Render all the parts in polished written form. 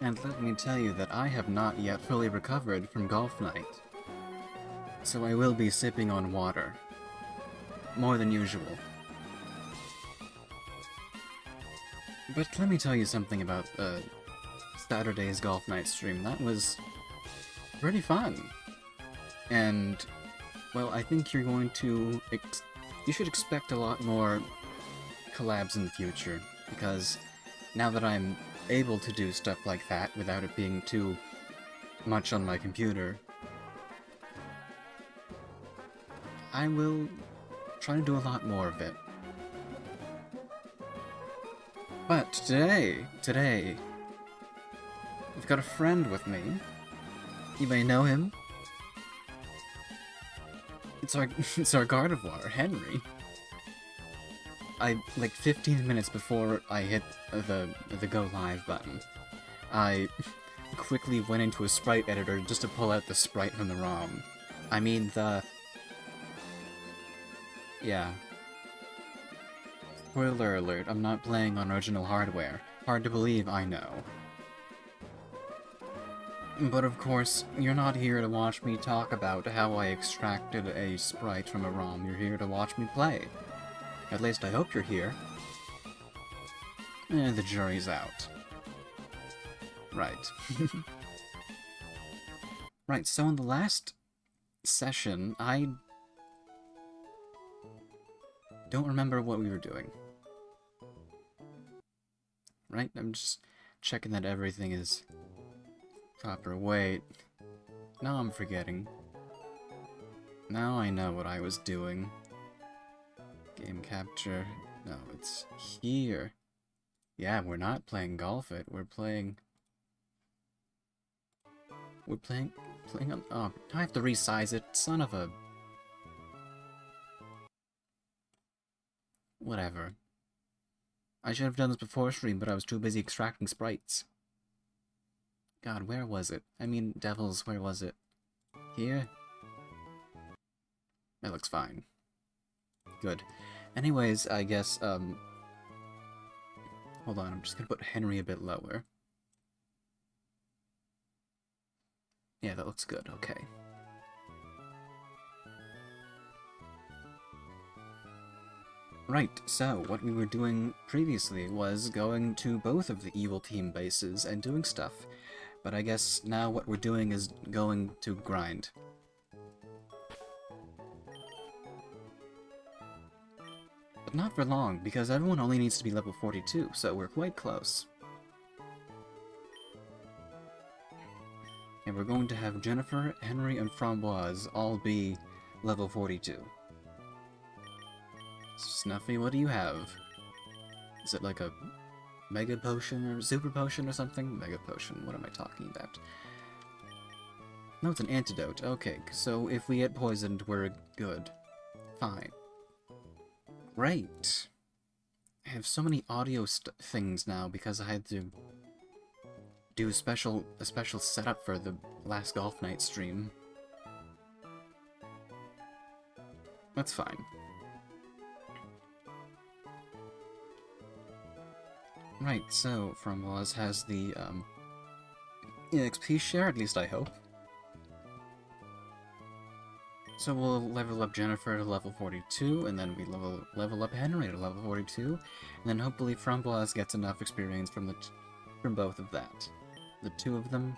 And let me tell you that I have not yet fully recovered from golf night. So I will be sipping on water. More than usual. But let me tell you something about Saturday's golf night stream. That was pretty fun. And, well, I think you're going to... you should expect a lot more collabs in the future, because now that I'm able to do stuff like that without it being too much on my computer, I will try to do a lot more of it. But today, I've got a friend with me. You may know him. It's our Gardevoir, Henry. Like 15 minutes before I hit the go live button, I quickly went into a sprite editor just to pull out the sprite from the ROM. I mean yeah. Spoiler alert, I'm not playing on original hardware. Hard to believe, I know. But of course, you're not here to watch me talk about how I extracted a sprite from a ROM. You're here to watch me play. At least I hope you're here. The jury's out. Right. Right, so in the last session, I don't remember what we were doing. Right? I'm just checking that everything is proper. Wait. Now I'm forgetting. Now I know what I was doing. Game capture. No, it's here. Yeah, we're not playing Golf It. We're playing on... Oh, I have to resize it. Son of a... Whatever. I should have done this before stream, but I was too busy extracting sprites. God, where was it? I mean, Devils, where was it? Here? That looks fine. Good. Anyways, I guess, hold on, I'm just gonna put Henry a bit lower. Yeah, that looks good, okay. Right, so what we were doing previously was going to both of the evil team bases and doing stuff. But I guess now what we're doing is going to grind. But not for long, because everyone only needs to be level 42, so we're quite close. And we're going to have Jennifer, Henry, and Framboise all be level 42. Snuffy, what do you have? Is it like a Mega Potion or Super Potion or something? Mega Potion, what am I talking about? No, it's an antidote. Okay, so if we get poisoned, we're good. Fine. Great. I have so many audio things now because I had to do a special setup for the last Golf Night stream. That's fine. Right, so Framboise has the EXP share, at least I hope. So we'll level up Jennifer to level 42, and then we level up Henry to level 42, and then hopefully Framboise gets enough experience from both of that. The two of them.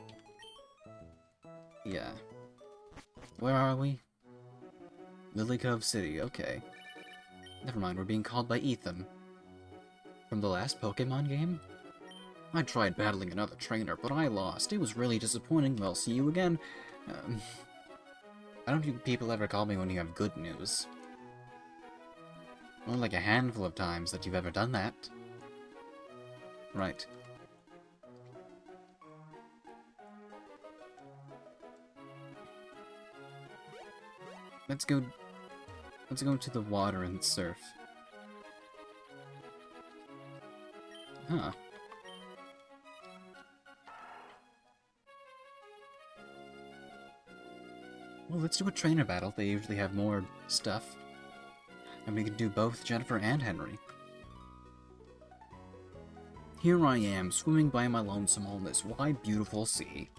Yeah. Where are we? Lily Cove City, okay. Never mind, we're being called by Ethan. From the last Pokemon game? I tried battling another trainer, but I lost. It was really disappointing. Well, see you again. I don't think people ever call me when you have good news. Only like a handful of times that you've ever done that. Right. Let's go to the water and surf. Huh. Well, let's do a trainer battle. They usually have more stuff. And we can do both Jennifer and Henry. Here I am, swimming by my lonesome on this wide, beautiful sea.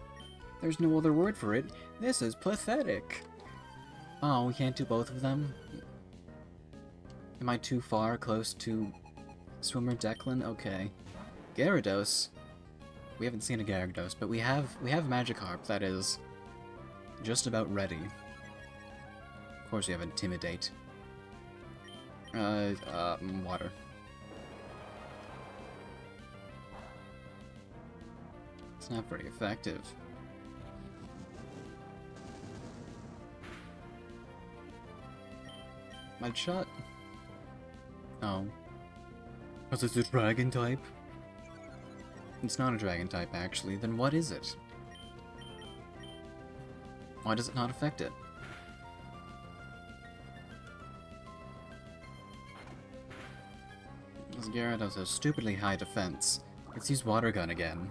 There's no other word for it. This is pathetic. Oh, we can't do both of them? Am I too far close to Swimmer Declan? Okay. Gyarados. We haven't seen a Gyarados, but we have Magikarp that is just about ready. Of course we have Intimidate. Water. It's not very effective. Mud Shot? Oh. Was it a dragon type? It's not a dragon type, actually. Then what is it? Why does it not affect it? This Gyarados has stupidly high defense. Let's use Water Gun again.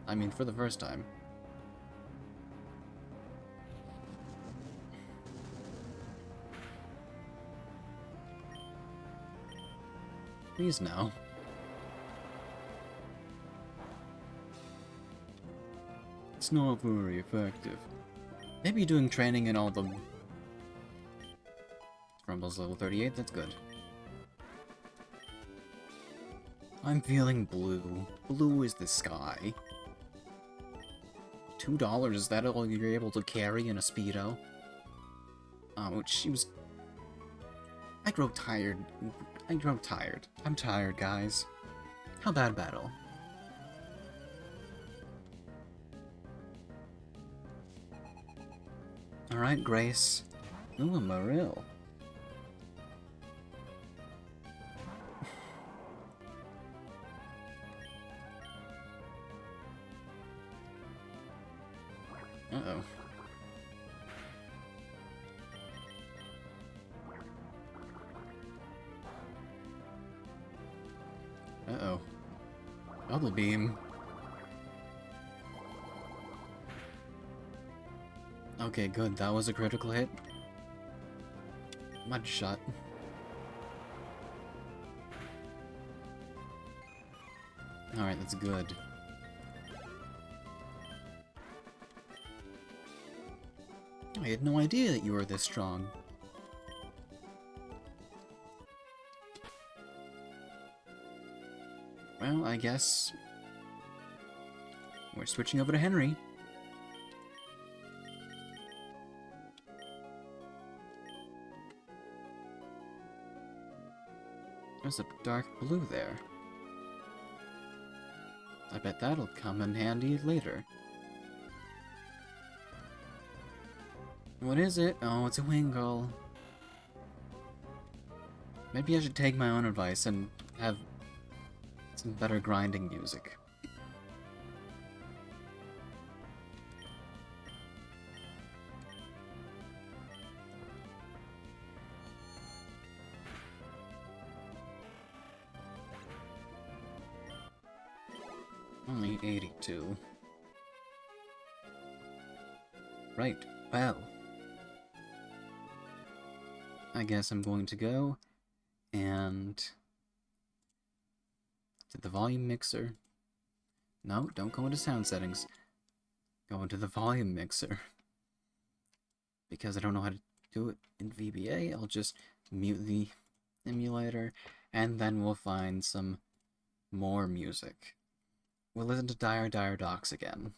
I mean, for the first time. Please no. It's not very effective. Maybe doing training in all the... Rumble's level 38, that's good. I'm feeling blue. Blue is the sky. $2, is that all you're able to carry in a Speedo? She was... I grow tired. I'm tired, guys. How bad battle? Alright, Grace. Ooh, a Marill. Uh-oh. Uh-oh. Double Beam. Okay, good. That was a critical hit. Mud Shot. Alright, that's good. I had no idea that you were this strong. Well, I guess... we're switching over to Henry. There's a dark blue there. I bet that'll come in handy later. What is it? Oh, it's a Wingull. Maybe I should take my own advice and have some better grinding music. Only 82. Right, well. I guess I'm going to go and to the volume mixer. No, don't go into sound settings. Go into the volume mixer. Because I don't know how to do it in VBA, I'll just mute the emulator, and then we'll find some more music. We'll listen to Dire Dire Docks again.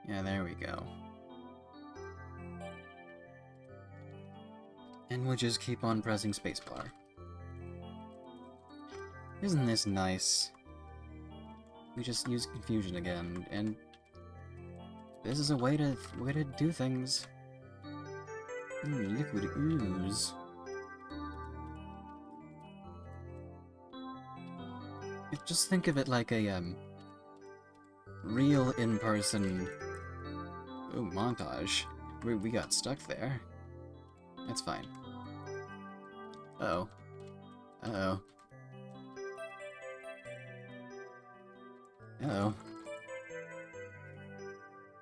Yeah, there we go. And we'll just keep on pressing spacebar. Isn't this nice? We just use confusion again, and this is a way to do things. Liquid ooze. Just think of it like a real in-person montage. We got stuck there. That's fine. Uh-oh. Uh-oh. Uh-oh.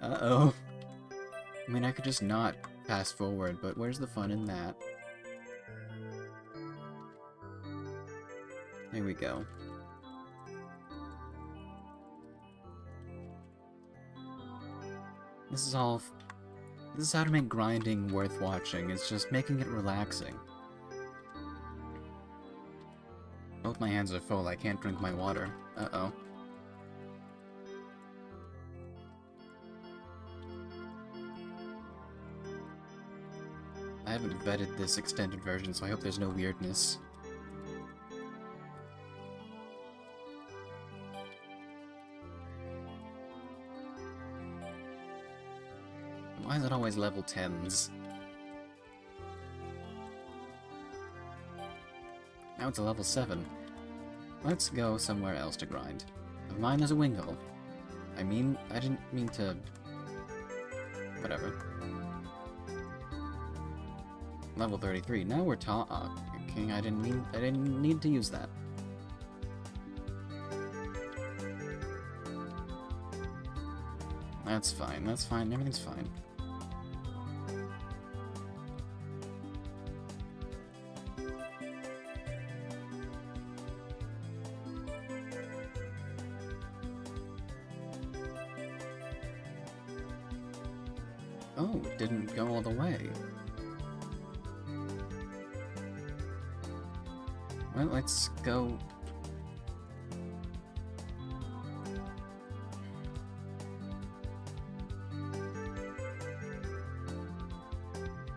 Uh-oh. I mean, I could just not fast forward, but where's the fun in that? There we go. This is all... This is how to make grinding worth watching. It's just making it relaxing. Both my hands are full. I can't drink my water. Uh-oh. I haven't vetted this extended version, so I hope there's no weirdness. Why is it always level 10s? Now it's a level 7. Let's go somewhere else to grind. Of mine is a Wingull. I didn't mean to... Whatever. Level 33. Now we're King, I didn't need to use that. That's fine, everything's fine. Oh, it didn't go all the way. Well, let's go...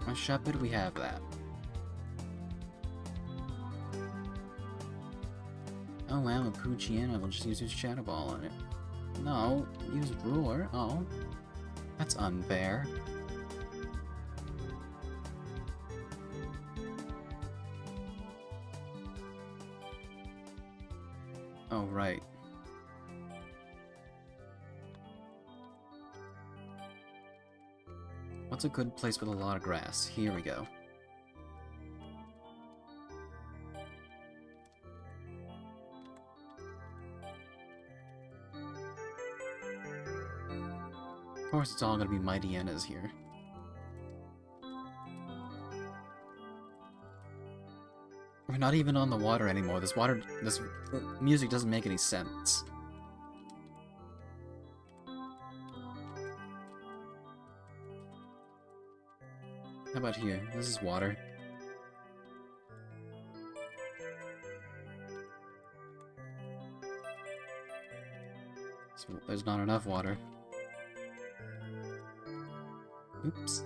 A shepherd, we have that. Oh wow, Poochiana will just use his Shadow Ball on it. No, use Roar. Oh, that's unfair. Oh, right. What's a good place with a lot of grass? Here we go. Of course, it's all gonna be Mighty Yenna's here. We're not even on the water anymore. This music doesn't make any sense. How about here? This is water. So there's not enough water. Oops.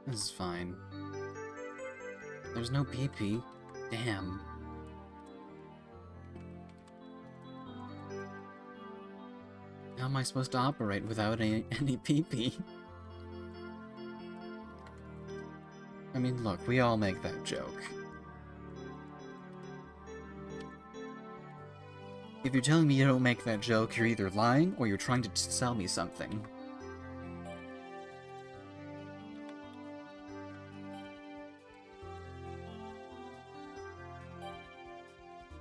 This is fine. There's no PP. Damn. How am I supposed to operate without any PP? I mean, look, we all make that joke. If you're telling me you don't make that joke, you're either lying or you're trying to sell me something.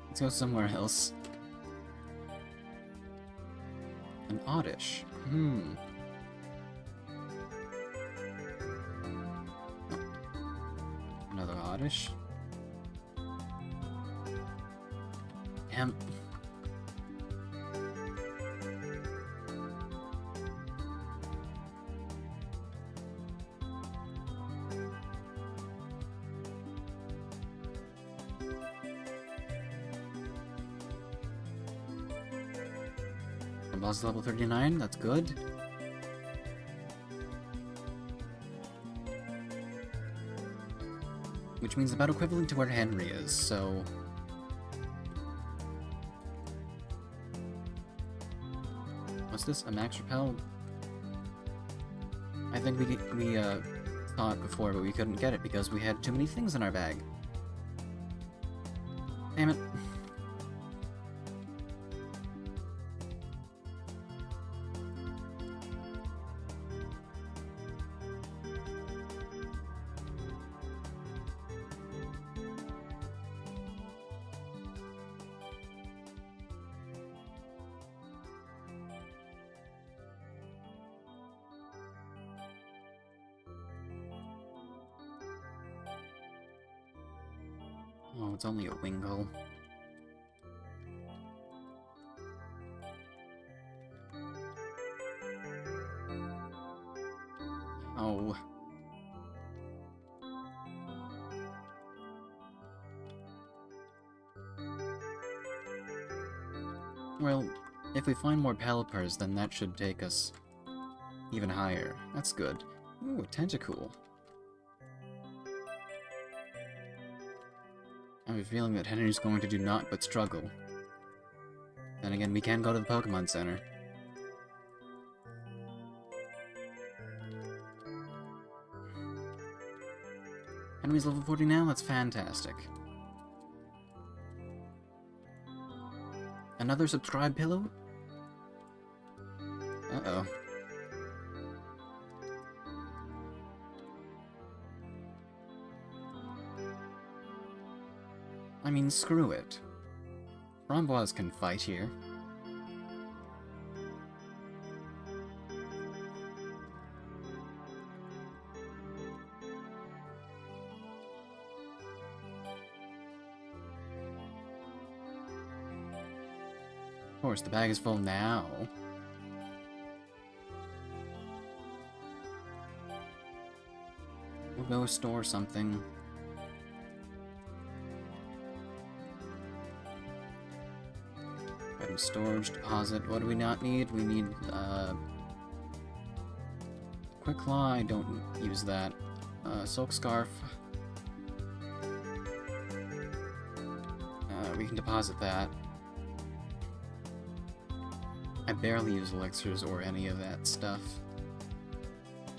Let's go somewhere else. An Oddish. Another Oddish. Damn. Boss level 39, that's good. Which means about equivalent to where Henry is, so... What's this? A max repel? I think we saw it before, but we couldn't get it because we had too many things in our bag. Damn it. it's only a Wingull. Oh. Well, if we find more Pelipers, then that should take us even higher. That's good. Ooh, a Tentacool. I have a feeling that Henry's going to do naught but struggle. Then again, we can go to the Pokemon Center. Henry's level 40 now? That's fantastic. Another subscribe pillow? Uh-oh. I mean, screw it. Framboise can fight here. Of course, the bag is full now. We'll go store something. Item storage, deposit. What do we not need? We need, Quick Claw, I don't use that. Silk Scarf. We can deposit that. I barely use elixirs or any of that stuff.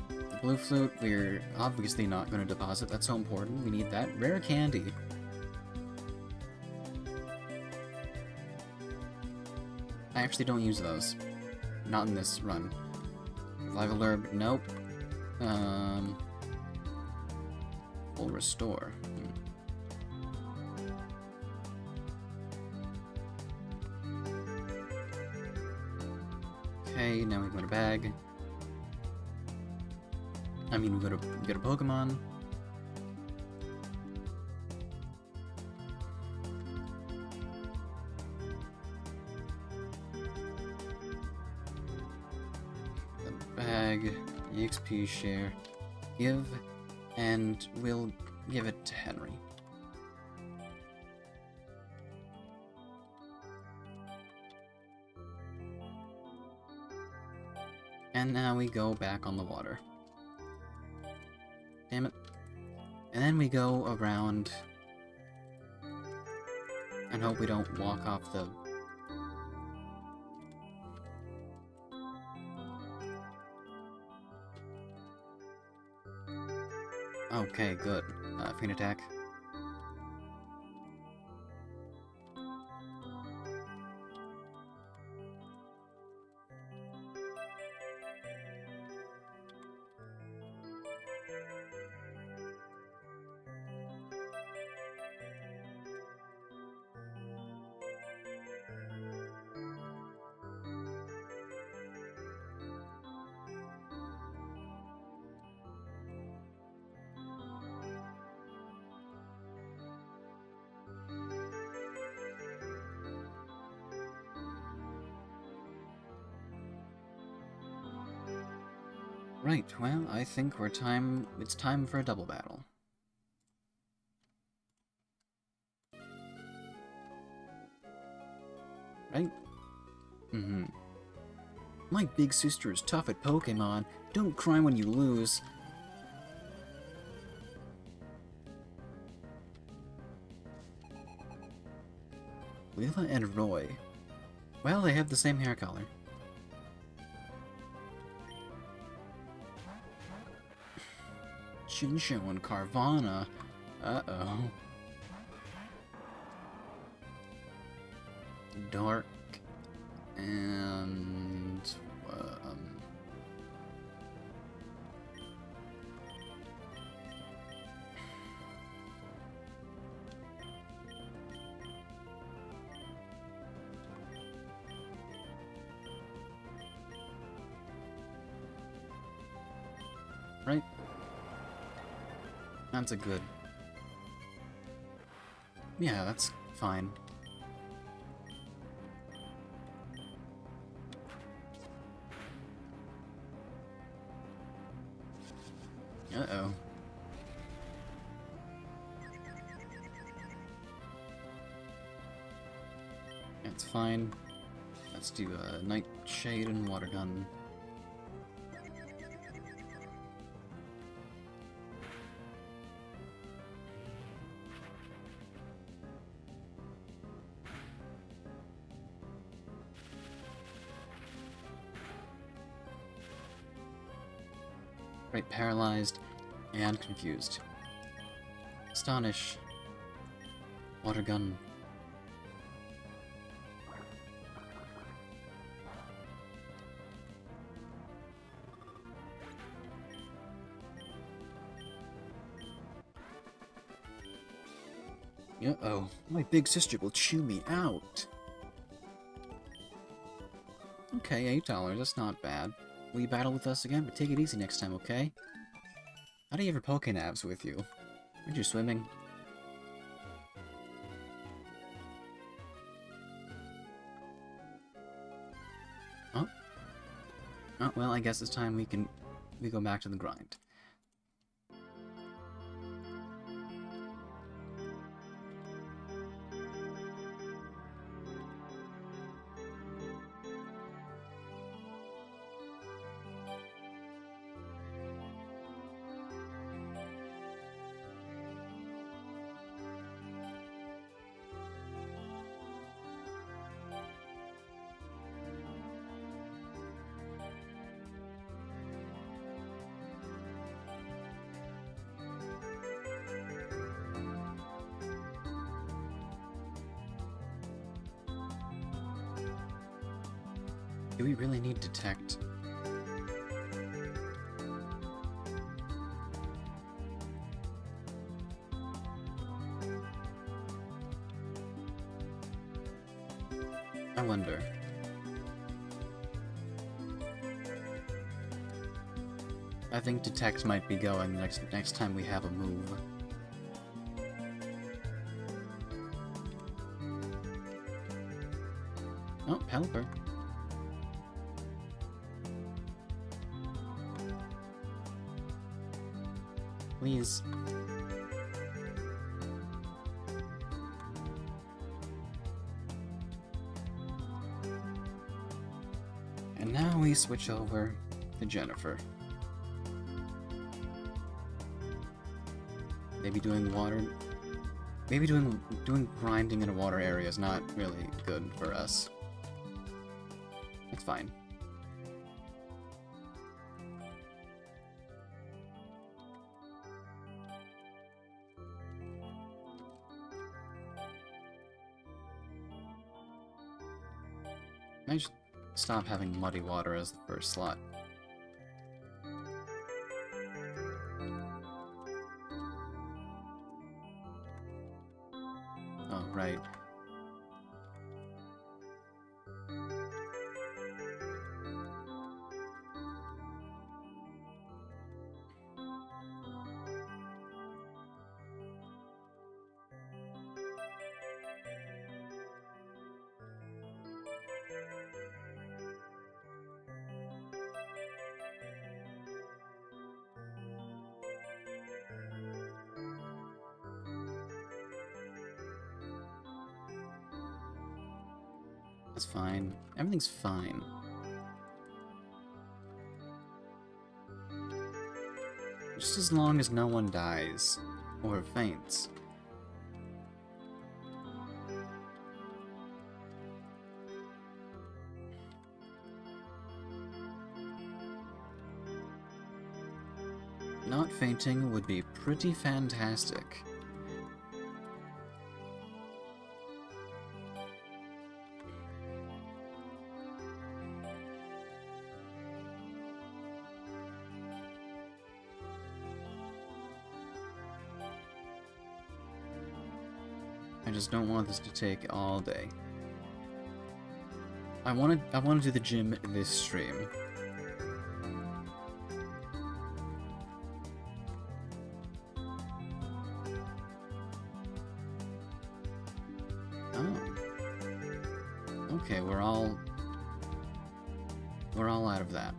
The Blue Flute, we're obviously not going to deposit. That's so important. We need that. Rare Candy. I actually don't use those. Not in this run. Revival Herb, nope. Full Restore. Okay, now we go to bag. I mean, we go to get a Pokemon. The bag, EXP share, give, and we'll give it to Henry. And now we go back on the water. Damn it. And then we go around and hope we don't walk off the... Okay, good. Faint attack. Right, well, I think it's time for a double battle. Right? Mm-hmm. My big sister is tough at Pokemon. Don't cry when you lose. Leela and Roy. Well, they have the same hair color. Chinsho and Carvana. Uh-oh. Dark and right? That's a good. Yeah, that's fine. Uh-oh. That's fine. Let's do a Nightshade and Water Gun. Right, paralyzed and confused. Astonish. Water Gun. Uh-oh, my big sister will chew me out. Okay, $8, that's not bad. Will you battle with us again? But take it easy next time, okay? How do you have your Pokénavs with you? Aren't you swimming? Oh. Oh, well, I guess it's time we go back to the grind. Do we really need Detect? I wonder. I think Detect might be going next time we have a move. Oh, Pelipper. Please. And now we switch over to Jennifer. Maybe doing water... Maybe doing grinding in a water area is not really good for us. It's fine. I should stop having muddy water as the first slot. Oh, right. That's fine. Everything's fine. Just as long as no one dies. Or faints. Not fainting would be pretty fantastic. I just don't want this to take all day. I want to do the gym this stream. we're all out of that.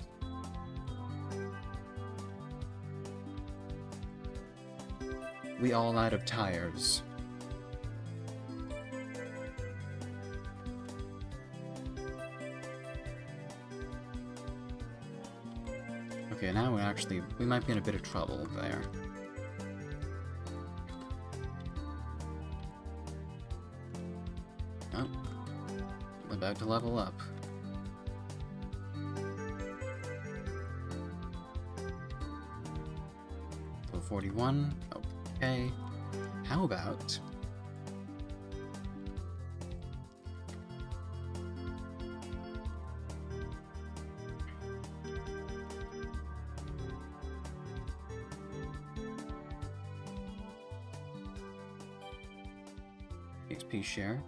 We all out of tires. Okay, now we might be in a bit of trouble there. Oh, I'm about to level up. Level 41, okay. How about... XP share.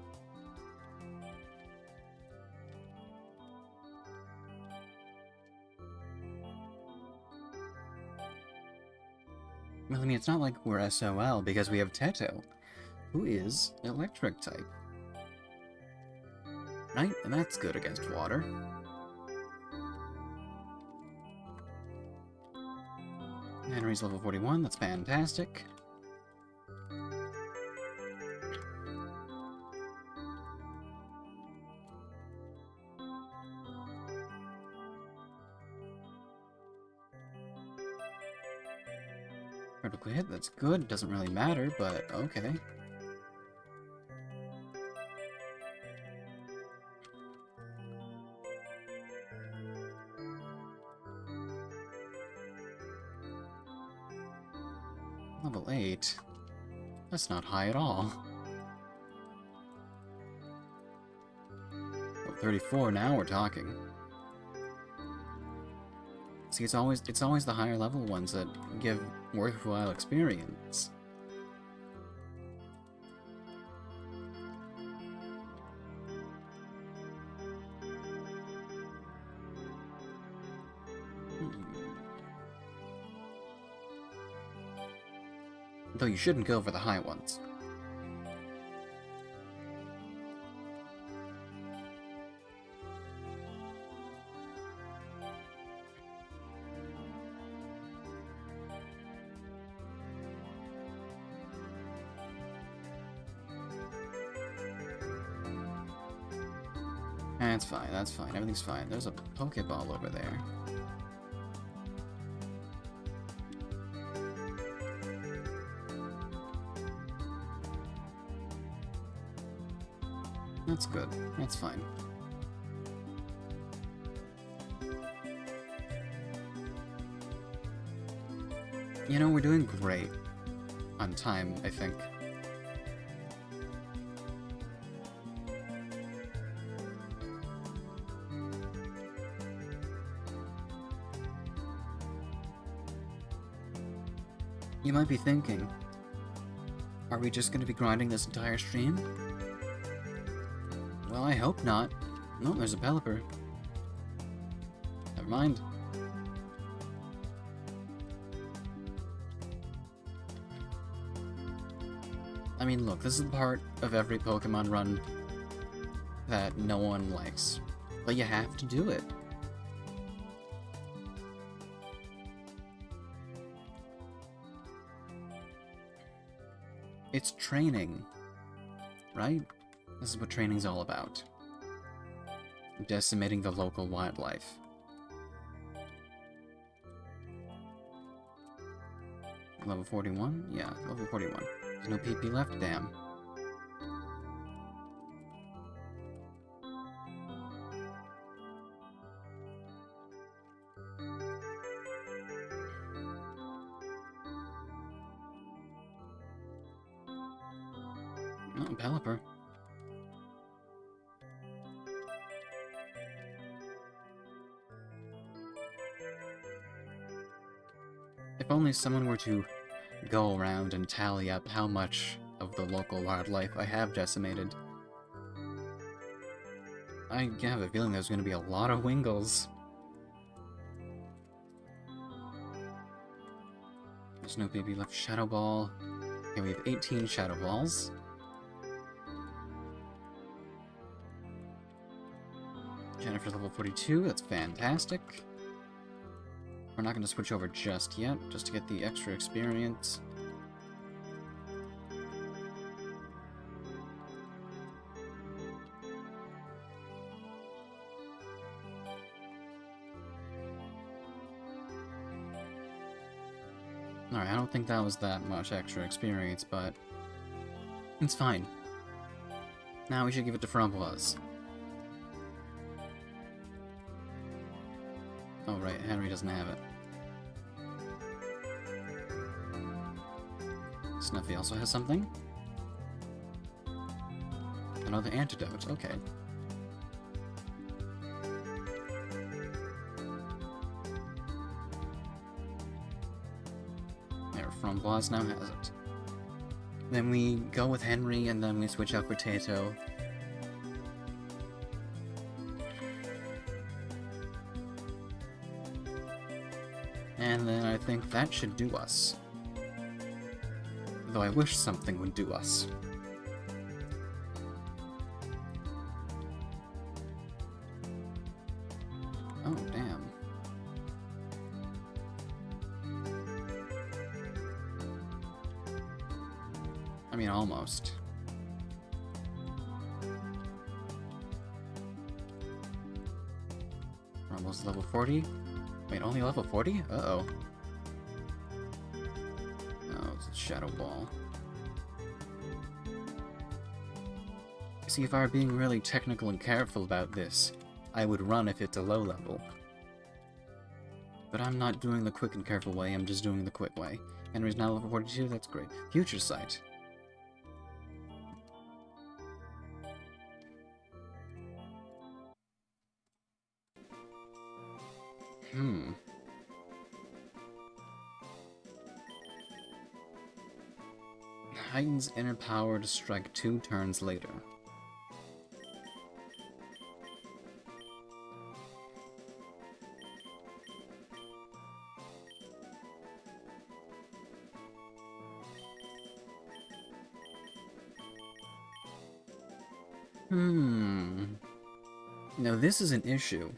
Well, I mean, it's not like we're SOL because we have Teto, who is electric type. Right? And that's good against water. Henry's level 41, that's fantastic. Critical hit, that's good. Doesn't really matter, but okay. Level 8? That's not high at all. Level 34, now we're talking. See, it's always the higher level ones that give worthwhile experience. Though you shouldn't go for the high ones. That's fine, that's fine. Everything's fine. There's a Pokeball over there. That's good. That's fine. You know, we're doing great on time, I think. You might be thinking, are we just going to be grinding this entire stream? Well, I hope not. No, there's a Pelipper. Never mind. I mean, look, this is the part of every Pokemon run that no one likes. But you have to do it. It's training, right? This is what training's all about. Decimating the local wildlife. Level 41? Yeah, level 41. There's no PP left, damn. Oh, Pelipper. If only someone were to go around and tally up how much of the local wildlife I have decimated. I have a feeling there's going to be a lot of Wingles. There's no baby left. Shadow Ball. Okay, we have 18 Shadow Balls. Jennifer's level 42, that's fantastic. We're not going to switch over just yet, just to get the extra experience. Alright, I don't think that was that much extra experience, but it's fine. Now we should give it to Framboise. Oh right, Henry doesn't have it. Snuffy also has something. Another antidote, okay. There, Framboise now has it. Then we go with Henry, and then we switch out Potato. And then I think that should do us. Though I wish something would do us. Oh, damn. I mean, almost. We're almost level 40. Wait, only level 40? Uh-oh. Oh, it's a Shadow Ball. See, if I were being really technical and careful about this, I would run if it's a low level. But I'm not doing the quick and careful way, I'm just doing the quick way. Henry's now level 42, that's great. Future Sight. Heightens inner power to strike 2 turns later. Now this is an issue.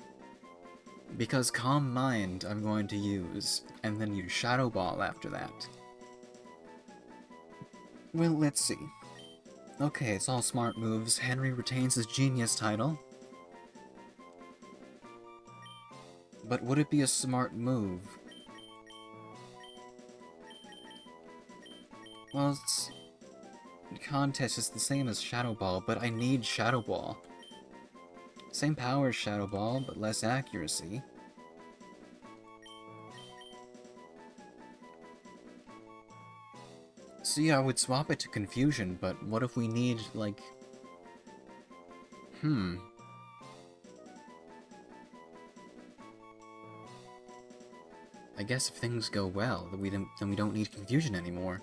Because Calm Mind I'm going to use, and then use Shadow Ball after that. Well, let's see. Okay, it's all smart moves. Henry retains his genius title. But would it be a smart move? Well, the contest is the same as Shadow Ball, but I need Shadow Ball. Same power as Shadow Ball, but less accuracy. See, I would swap it to Confusion, but what if we need, like... I guess if things go well, then we don't need Confusion anymore.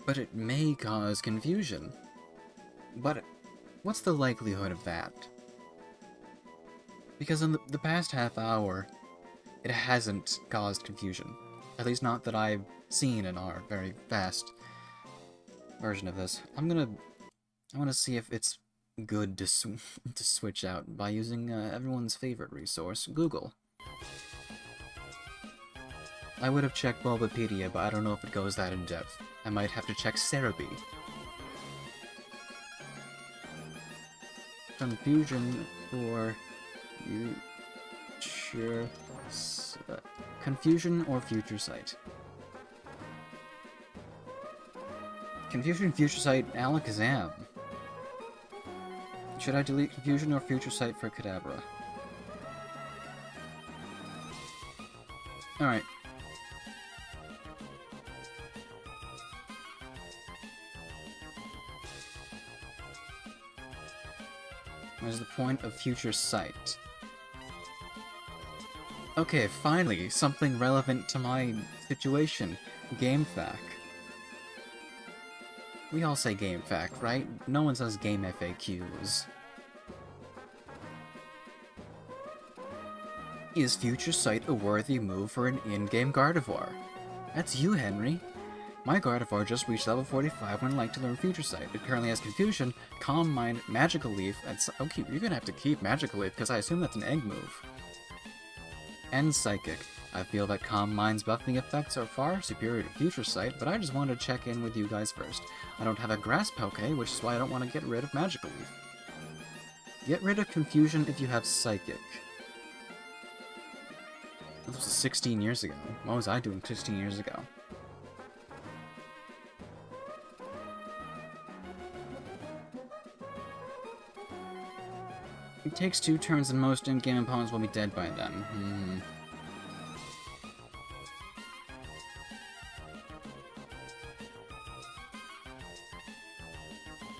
But it may cause confusion. But what's the likelihood of that? Because in the past half hour, it hasn't caused confusion. At least not that I've seen in our very fast version of this. I want to see if it's good to switch out by using everyone's favorite resource, Google. I would have checked Bulbapedia, but I don't know if it goes that in depth. I might have to check Cerebi. Confusion for future Confusion or Future Sight. Confusion, Future Sight, Alakazam. Should I delete Confusion or Future Sight for Kadabra? Alright. What is the point of Future Sight? Okay, finally, something relevant to my situation. GameFAQ. We all say GameFAQ, right? No one says Game FAQs. Is Future Sight a worthy move for an in-game Gardevoir? That's you, Henry. My Gardevoir just reached level 45 when I'd like to learn Future Sight. It currently has Confusion, Calm Mind, Magical Leaf, and... Okay, you're gonna have to keep Magical Leaf, because I assume that's an egg move. And Psychic. I feel that Calm Mind's buffing effects are far superior to Future Sight, but I just wanted to check in with you guys first. I don't have a Grass Poke, which is why I don't want to get rid of Magical Leaf. Get rid of Confusion if you have Psychic. This was 16 years ago. What was I doing 16 years ago? It takes 2 turns and most in-game opponents will be dead by then.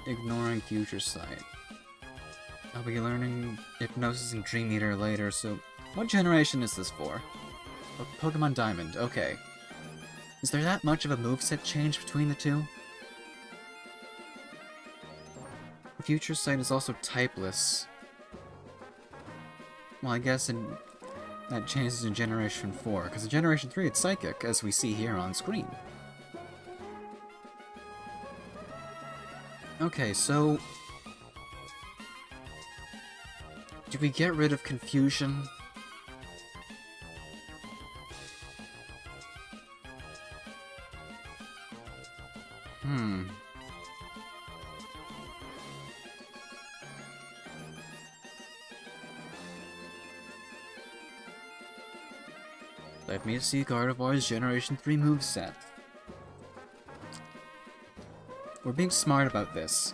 Ignoring Future Sight. I'll be learning Hypnosis and Dream Eater later, so... What generation is this for? Oh, Pokemon Diamond, okay. Is there that much of a moveset change between the two? Future Sight is also typeless. Well, I guess that changes in Generation 4, because in Generation 3 it's Psychic, as we see here on screen. Okay, so... do we get rid of Confusion? Let me see Gardevoir's Generation 3 moveset. We're being smart about this.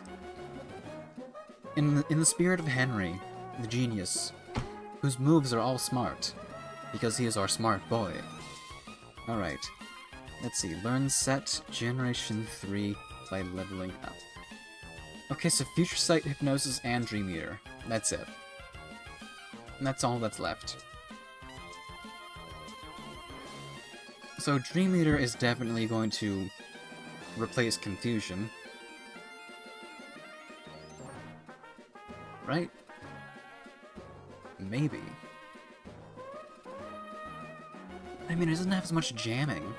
In the spirit of Henry, the genius, whose moves are all smart, because he is our smart boy. Alright, let's see, learn set Generation 3 by leveling up. Okay, so Future Sight, Hypnosis, and Dream Eater. That's it. And that's all that's left. So Dream Eater is definitely going to replace Confusion. Right? Maybe. I mean, it doesn't have as much jamming.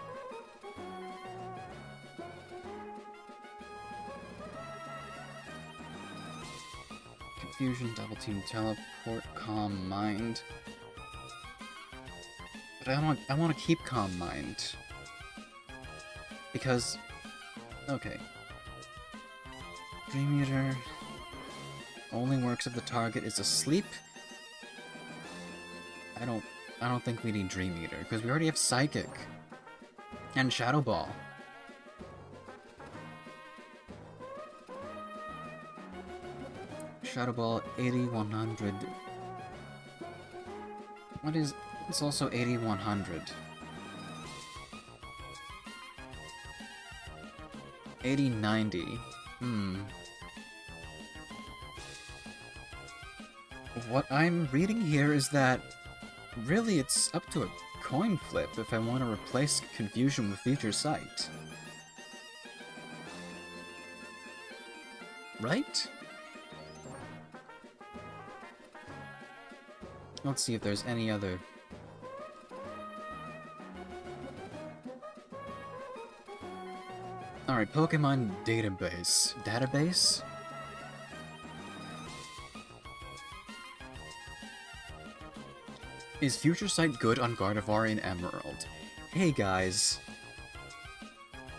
Confusion, Double Team, Teleport, Calm Mind. But I want to keep Calm Mind. Because... okay. Dream Eater... only works if the target is asleep. I don't think we need Dream Eater, because we already have Psychic. And Shadow Ball. Shadow Ball, 8100. What is... it's also 8100. 8090. What I'm reading here is that really it's up to a coin flip if I want to replace Confusion with Future Sight. Right? Let's see if there's any other... Alright, Pokemon Database. Database? Is Future Sight good on Gardevoir and Emerald? Hey guys.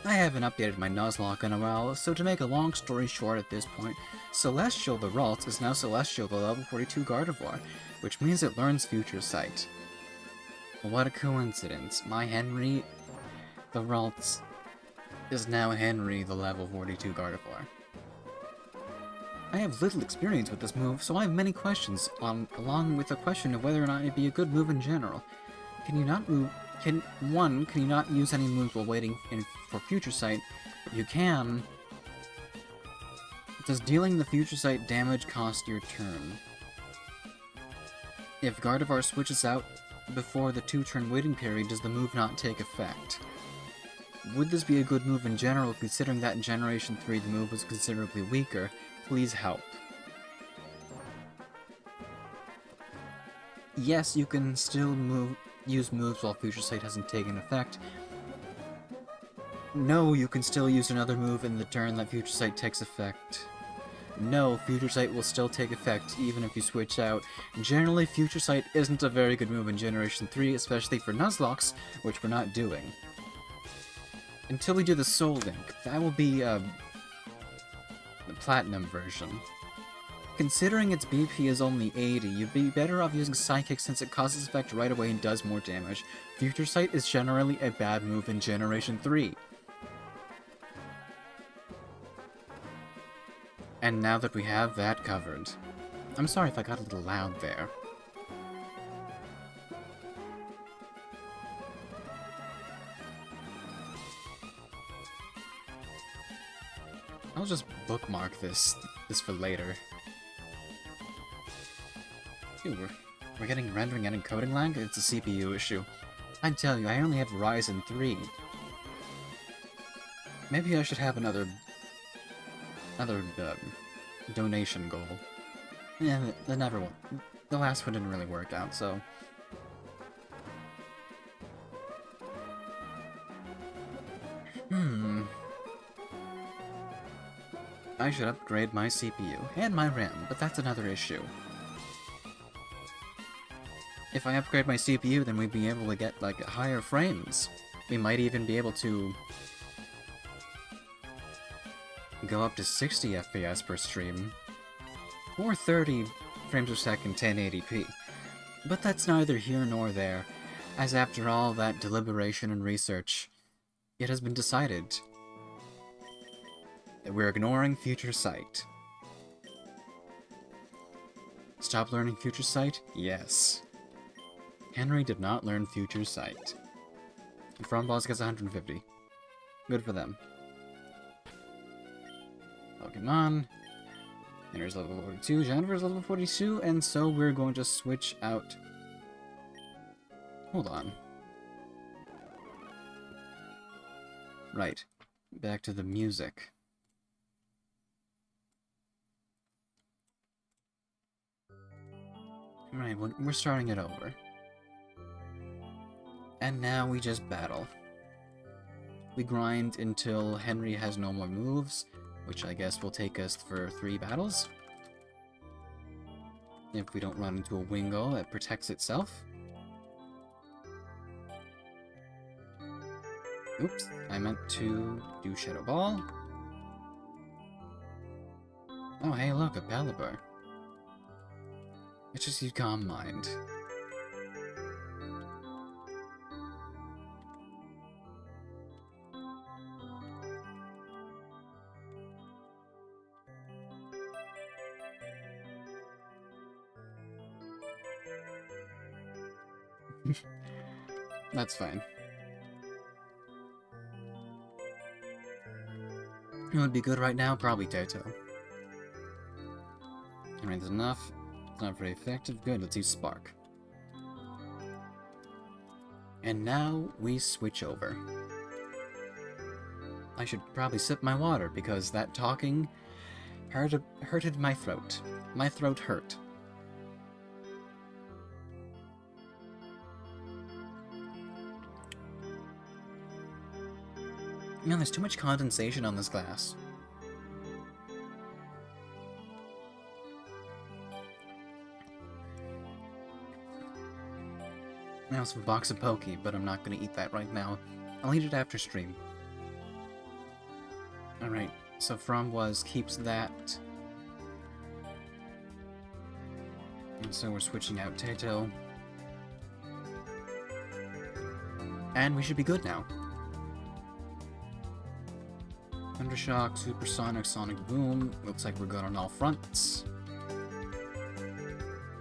I haven't updated my Nuzlocke in a while, so to make a long story short at this point, Celestial the Ralts is now Celestial the level 42 Gardevoir, which means it learns Future Sight. What a coincidence. My Henry the Ralts is now Henry the level 42 Gardevoir. I have little experience with this move, so I have many questions, along with the question of whether or not it'd be a good move in general. Can you not use any moves while waiting for Future Sight? If you can, does dealing the Future Sight damage cost your turn? If Gardevoir switches out before the 2-turn waiting period, does the move not take effect? Would this be a good move in general, considering that in Generation 3 the move was considerably weaker? Please help. Yes, you can still use moves while Future Sight hasn't taken effect, No, you can still use another move in the turn that Future Sight takes effect. No, Future Sight will still take effect even if you switch out. Generally, Future Sight isn't a very good move in Generation 3, especially for Nuzlocke, which we're not doing. Until we do the Soul Link, that will be the Platinum version. Considering its BP is only 80, you'd be better off using Psychic since it causes effect right away and does more damage. Future Sight is generally a bad move in Generation 3. And now that we have that covered... I'm sorry if I got a little loud there. I'll just bookmark this for later. Ooh, we're getting rendering and encoding lag? It's a CPU issue. I tell you, I only have Ryzen 3. Maybe I should have another donation goal. Yeah, the last one didn't really work out, so... I should upgrade my CPU, and my RAM, but that's another issue. If I upgrade my CPU, then we'd be able to get, like, higher frames. We might even be able to... go up to 60 FPS per stream, or 30 frames per second 1080p. But that's neither here nor there, as after all that deliberation and research, it has been decided that we're ignoring Future Sight. Stop learning Future Sight? Yes. Henry did not learn Future Sight. Fromboss gets 150. Good for them. Pokemon. Henry's level 42, Jennifer's level 42, and so we're going to switch out... Hold on. Right. Back to the music. Right, we're starting it over. And now we just battle. We grind until Henry has no more moves, which I guess will take us for 3 battles. If we don't run into a Wingull, it protects itself. Oops, I meant to do Shadow Ball. Oh, hey look, a Pelipper. It's just you Calm Mind. That's fine. Who would be good right now? Probably Toto. Alright, that's enough. It's not very effective. Good, let's use Spark. And now we switch over. I should probably sip my water because that talking hurted my throat. My throat hurt. Man, there's too much condensation on this glass. I also have a box of Poke, but I'm not going to eat that right now. I'll eat it after stream. Alright, so Framboise keeps that. And so we're switching out Tato. And we should be good now. Thundershock, Supersonic, Sonic Boom. Looks like we're good on all fronts.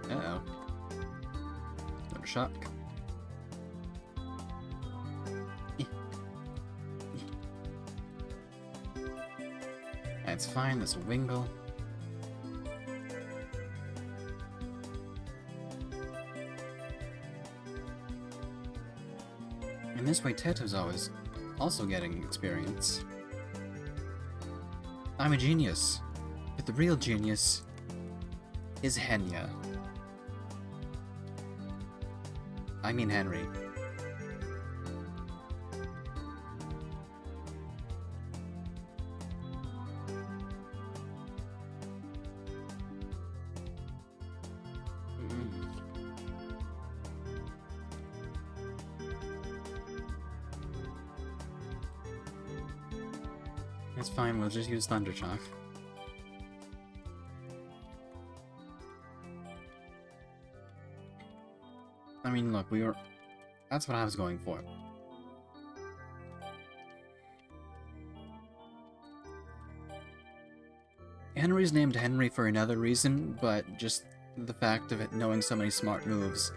Uh-oh. Thundershock. That's fine, that's a Wingull. And this way Teto's always also getting experience. I'm a genius, but the real genius is Henya. I mean Henry. It's fine, we'll just use Thunder Shock. I mean, look, that's what I was going for. Henry's named Henry for another reason, but just the fact of it knowing so many smart moves,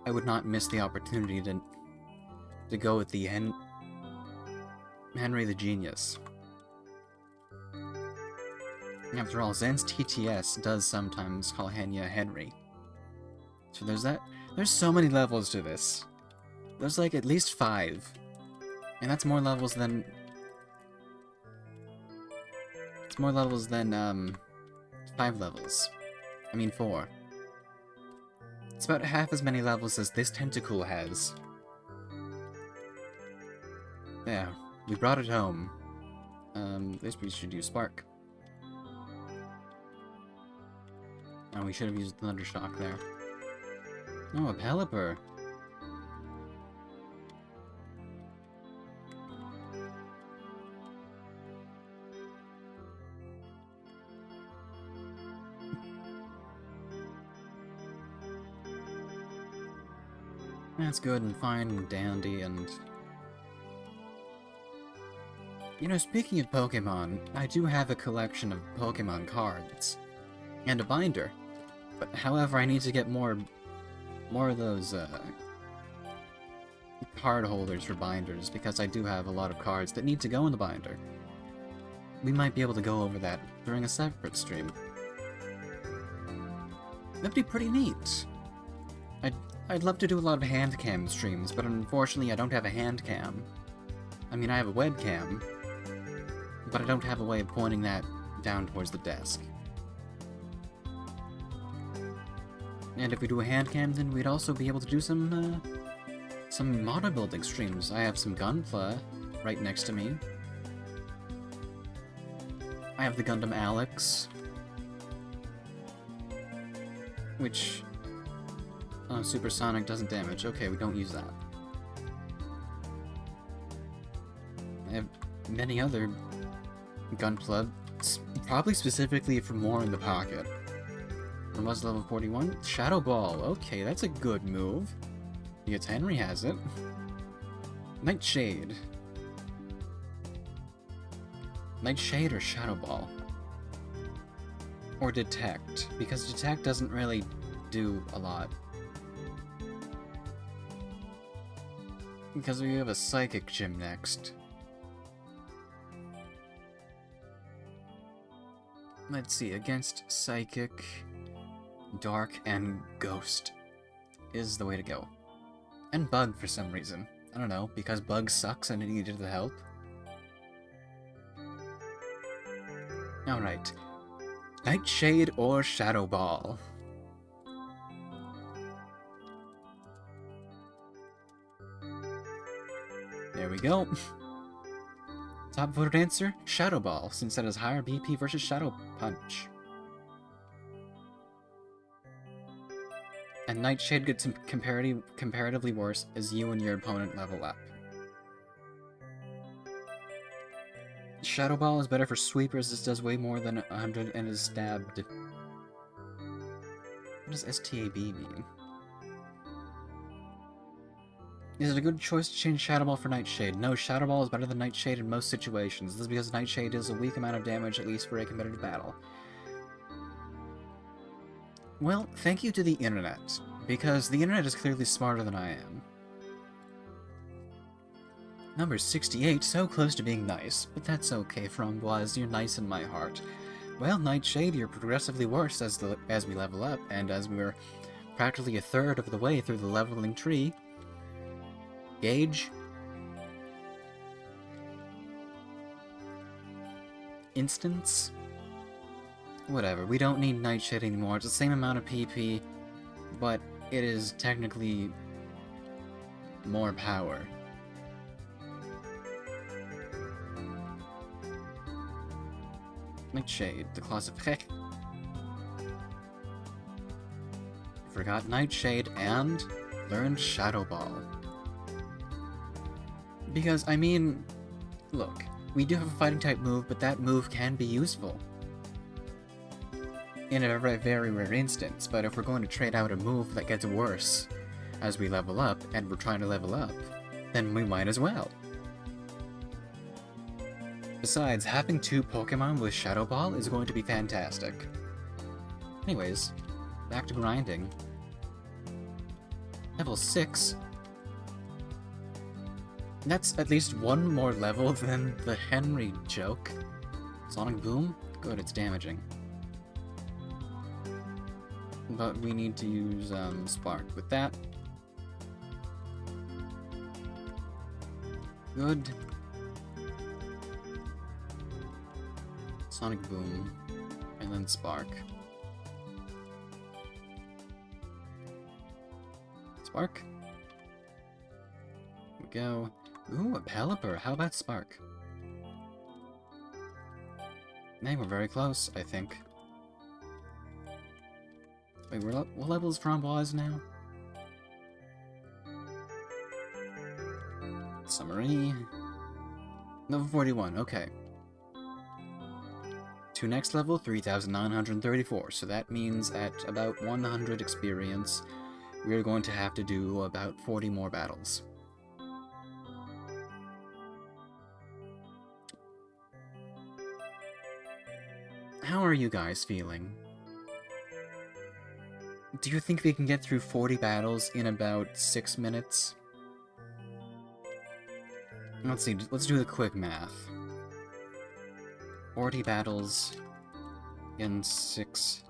I would not miss the opportunity to go with the Henry the Genius. After all, Zen's TTS does sometimes call Henya Henry. So there's that. There's so many levels to this. There's like at least 5. And that's more levels than... It's more levels than, 5 levels. I mean 4. It's about half as many levels as this Tentacool has. Yeah, we brought it home. This we should use Spark. Oh, we should have used Thundershock there. Oh, a Pelipper. That's good and fine and dandy and... You know, speaking of Pokemon, I do have a collection of Pokemon cards. And a binder. But however, I need to get more of those, card holders for binders, because I do have a lot of cards that need to go in the binder. We might be able to go over that during a separate stream. That'd be pretty neat. I'd love to do a lot of hand cam streams, but unfortunately I don't have a hand cam. I mean, I have a webcam, but I don't have a way of pointing that down towards the desk. And if we do a hand cam, then we'd also be able to do some model building streams. I have some Gunpla right next to me. I have the Gundam Alex, which supersonic doesn't damage. Okay, we don't use that. I have many other Gunpla, probably specifically for more in the pocket. From was level 41? Shadow Ball. Okay, that's a good move. Because Henry has it. Nightshade. Nightshade or Shadow Ball? Or Detect. Because Detect doesn't really do a lot. Because we have a Psychic Gym next. Let's see, against Psychic... Dark and Ghost is the way to go. And Bug for some reason. I don't know, because Bug sucks and it needed the help. Alright. Nightshade or Shadow Ball? There we go. Top voted answer, Shadow Ball, since that is higher BP versus Shadow Punch. And Nightshade gets comparatively worse as you and your opponent level up. Shadow Ball is better for sweepers, this does way more than 100 and is stabbed. What does STAB mean? Is it a good choice to change Shadow Ball for Nightshade? No, Shadow Ball is better than Nightshade in most situations. This is because Nightshade deals a weak amount of damage, at least for a competitive battle. Well, thank you to the internet, because the internet is clearly smarter than I am. Number 68, so close to being nice, but that's okay, Framboise, you're nice in my heart. Well, Nightshade, you're progressively worse as we level up, and as we're practically a third of the way through the leveling tree. Gauge. Instance. Whatever, we don't need Nightshade anymore. It's the same amount of PP, but it is technically more power. Nightshade, the class of heck. Forgot Nightshade and learned Shadow Ball. Because, I mean, look, We do have a fighting type move, but that move can be useful in a very, very rare instance. But if we're going to trade out a move that gets worse as we level up, and we're trying to level up, then we might as well. Besides, having 2 Pokemon with Shadow Ball is going to be fantastic. Anyways, back to grinding. Level 6? That's at least one more level than the Henry joke. Sonic Boom? Good, it's damaging. But we need to use Spark with that. Good. Sonic Boom, and then Spark. Spark. Here we go. Ooh, a Pelipper. How about Spark? Man, we're very close, I think. Wait, what level is Framboise now? Summary. Level 41, okay. To next level, 3,934, so that means at about 100 experience, we're going to have to do about 40 more battles. How are you guys feeling? Do you think we can get through 40 battles in about 6 minutes? Let's see, let's do the quick math. 40 battles in 6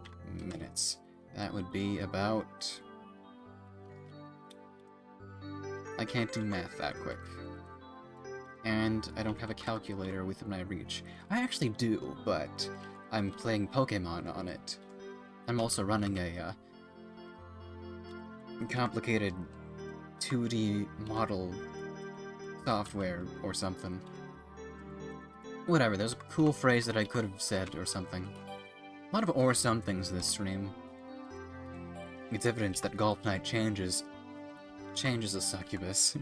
minutes. That would be about... I can't do math that quick. And I don't have a calculator within my reach. I actually do, but I'm playing Pokemon on it. I'm also running a complicated 2D model software or something. Whatever, there's a cool phrase that I could have said or something. A lot of or somethings this stream. It's evidence that Golf Knight changes a succubus.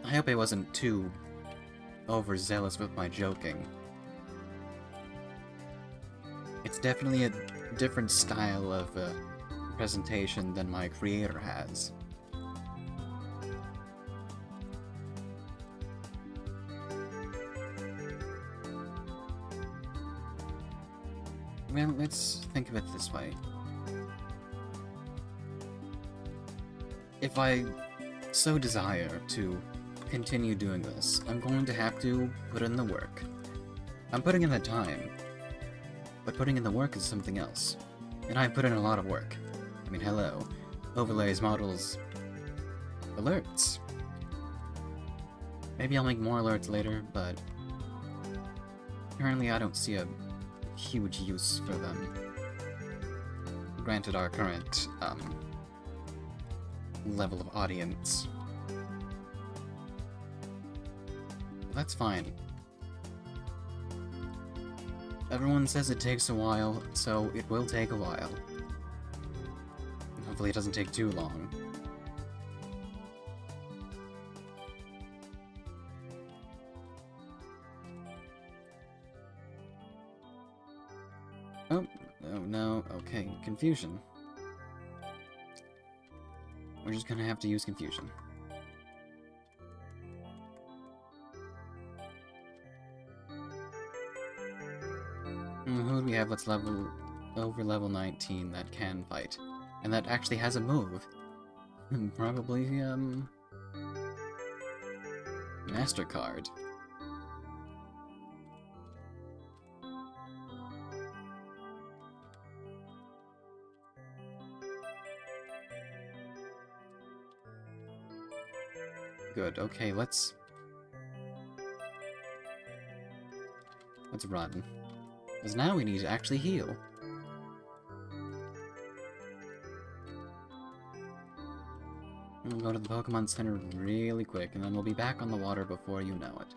I hope I wasn't too overzealous with my joking. It's definitely a different style of presentation than my creator has. Well, let's think of it this way. If I so desire to continue doing this, I'm going to have to put in the work. I'm putting in the time, but putting in the work is something else. And I've put in a lot of work. I mean, hello. Overlays, models, alerts. Maybe I'll make more alerts later, but currently I don't see a huge use for them. Granted our current, level of audience. That's fine. Everyone says it takes a while, so it will take a while. Hopefully it doesn't take too long. Oh no, okay, confusion. We're just gonna have to use confusion. Who do we have that's over level 19 that can fight? And that actually has a move? Probably, MasterCard. Good, okay, let's run. Because now we need to actually heal. We'll go to the Pokemon Center really quick, and then we'll be back on the water before you know it.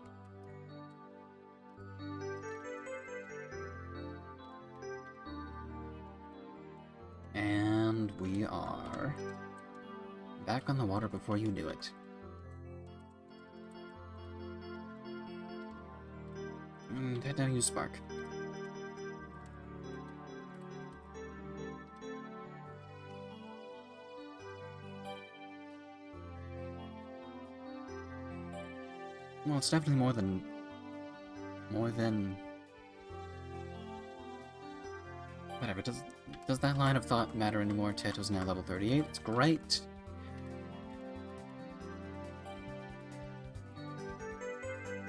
And we are back on the water before you knew it. Teto, use Spark. Well, it's definitely more than... Whatever, does that line of thought matter anymore? Teto's now level 38, it's great!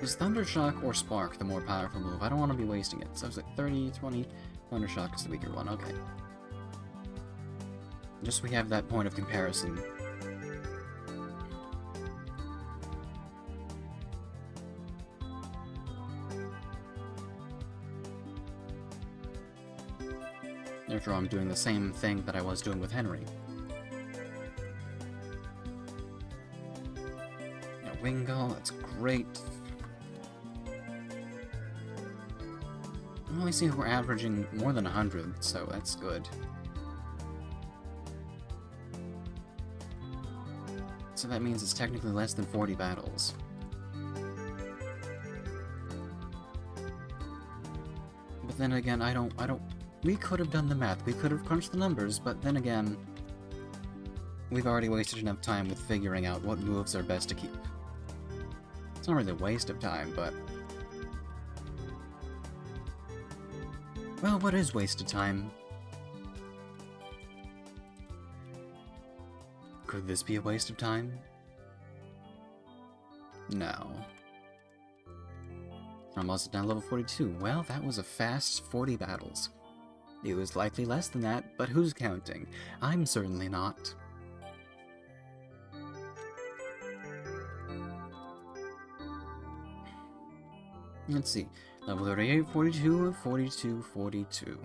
Is Thundershock or Spark the more powerful move? I don't want to be wasting it. So I was like 30, 20, Thundershock is the weaker one, okay. Just so we have that point of comparison. Therefore, I'm doing the same thing that I was doing with Henry. Now, Wingull, that's great. I only see we're averaging more than 100, so that's good. So that means it's technically less than 40 battles. But then again, I don't... We could have done the math, we could have crunched the numbers, but then again, we've already wasted enough time with figuring out what moves are best to keep. It's not really a waste of time, but... Well, what is wasted time? Could this be a waste of time? No. I'm also down level 42. Well, that was a fast 40 battles. It was likely less than that, but who's counting? I'm certainly not. Let's see. Level 38, 42, 42, 42.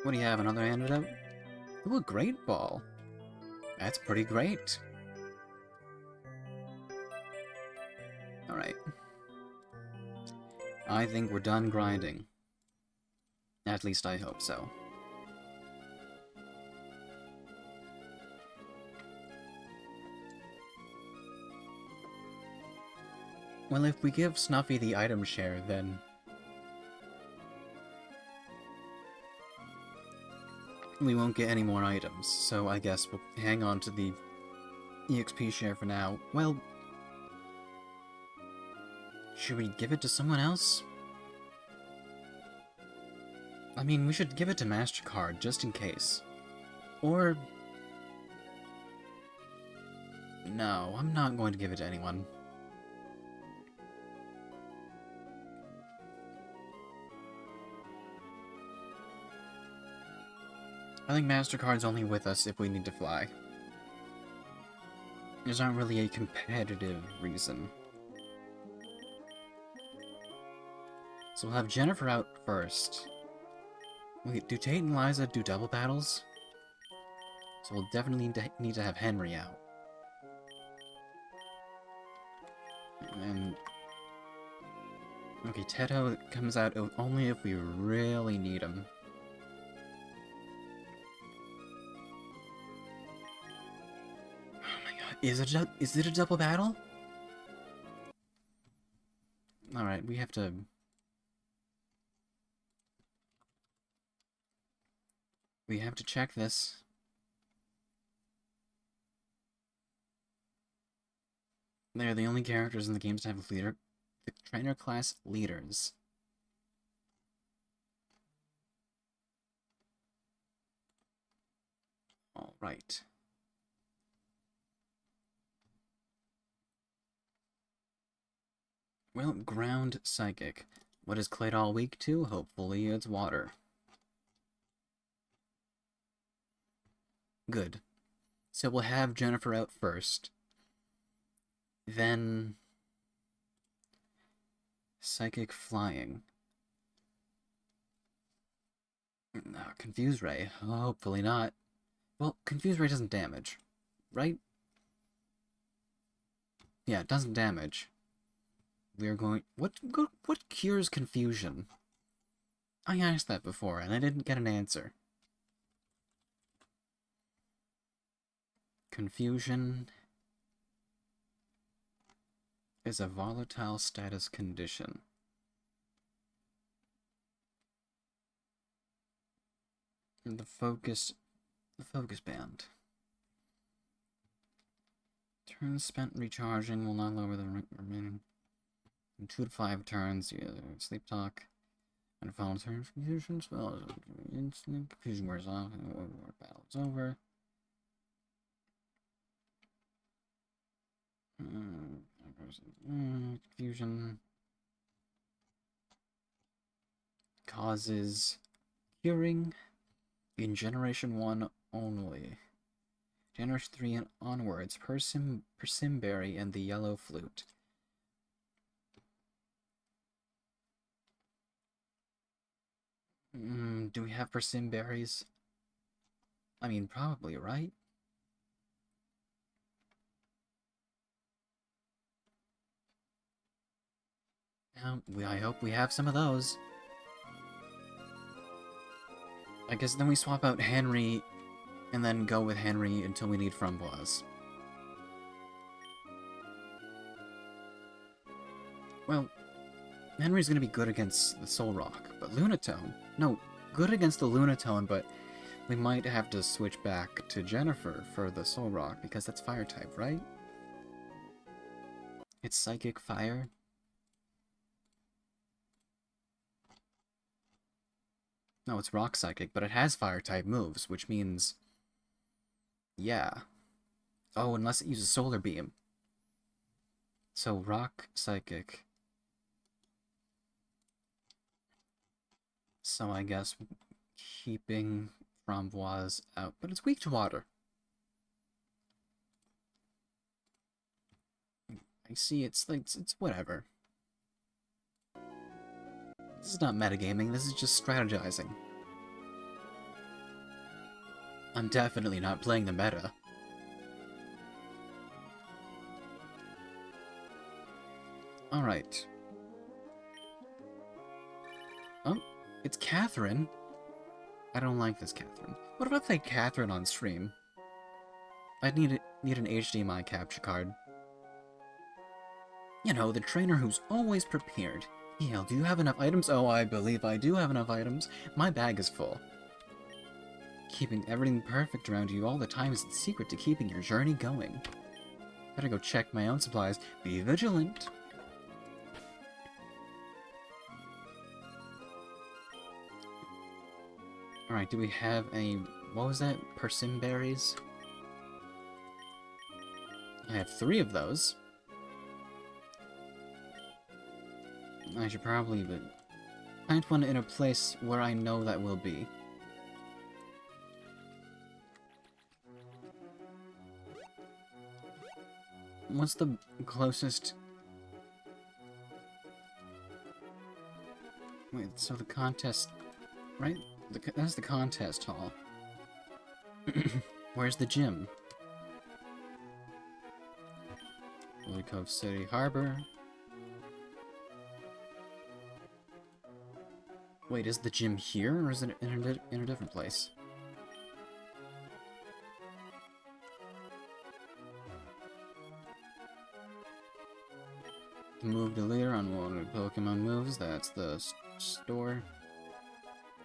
What do you have, another antidote? Ooh, a Great Ball. That's pretty great. Alright. I think we're done grinding. At least I hope so. Well, if we give Snuffy the item share, then... we won't get any more items, so I guess we'll hang on to the EXP share for now. Well... should we give it to someone else? I mean, we should give it to MasterCard, just in case. Or... no, I'm not going to give it to anyone. I think MasterCard's only with us if we need to fly. There's not really a competitive reason. So we'll have Jennifer out first. Wait, do Tate and Liza do double battles? So we'll definitely need to have Henry out. And... okay, Teto comes out only if we really need him. Is it a double battle? Alright, we have to... we have to check this. They are the only characters in the games to have the trainer class leaders. Alright. Well, Ground Psychic. What is Claydol weak to? Hopefully it's water. Good. So we'll have Jennifer out first. Then... Psychic Flying. Confuse Ray. Hopefully not. Well, Confuse Ray doesn't damage, right? Yeah, it doesn't damage. We are going... What cures confusion? I asked that before, and I didn't get an answer. Confusion is a volatile status condition. The focus band. Turns spent recharging will not lower the remaining. In 2 to 5 turns, you sleep talk. And final turn confusion spells. Instant confusion wears off. Battle is over. Confusion causes curing in Generation 1 only. Generation 3 and onwards. Persimberry and the Yellow Flute. Do we have persimberries? I mean, probably, right? I hope we have some of those. I guess then we swap out Henry, and then go with Henry until we need Framboise. Well, Henry's gonna be good against the Soul Rock, but Lunatone? No, good against the Lunatone, but we might have to switch back to Jennifer for the Soul Rock, because that's Fire type, right? It's Psychic Fire. No, it's Rock Psychic, but it has Fire-type moves, which means... yeah. Oh, unless it uses Solar Beam. So, Rock Psychic. So, I guess keeping Framboise out. But it's weak to water. I see, it's like, it's whatever. This is not metagaming, this is just strategizing. I'm definitely not playing the meta. Alright. Oh, it's Catherine. I don't like this Catherine. What if I play Catherine on stream? I'd need an HDMI capture card. You know, the trainer who's always prepared. Yeah, do you have enough items? Oh, I believe I do have enough items. My bag is full. Keeping everything perfect around you all the time is the secret to keeping your journey going. Better go check my own supplies. Be vigilant. Alright, do we have any... what was that? Persimberries? I have 3 of those. I should probably plant one in a place where I know that will be. What's the closest... wait, so the contest... right? That's the contest hall. Where's the gym? Lily Cove City Harbor. Wait, is the gym here, or is it in a different place? Move the leader on one of the Pokemon moves. That's the store.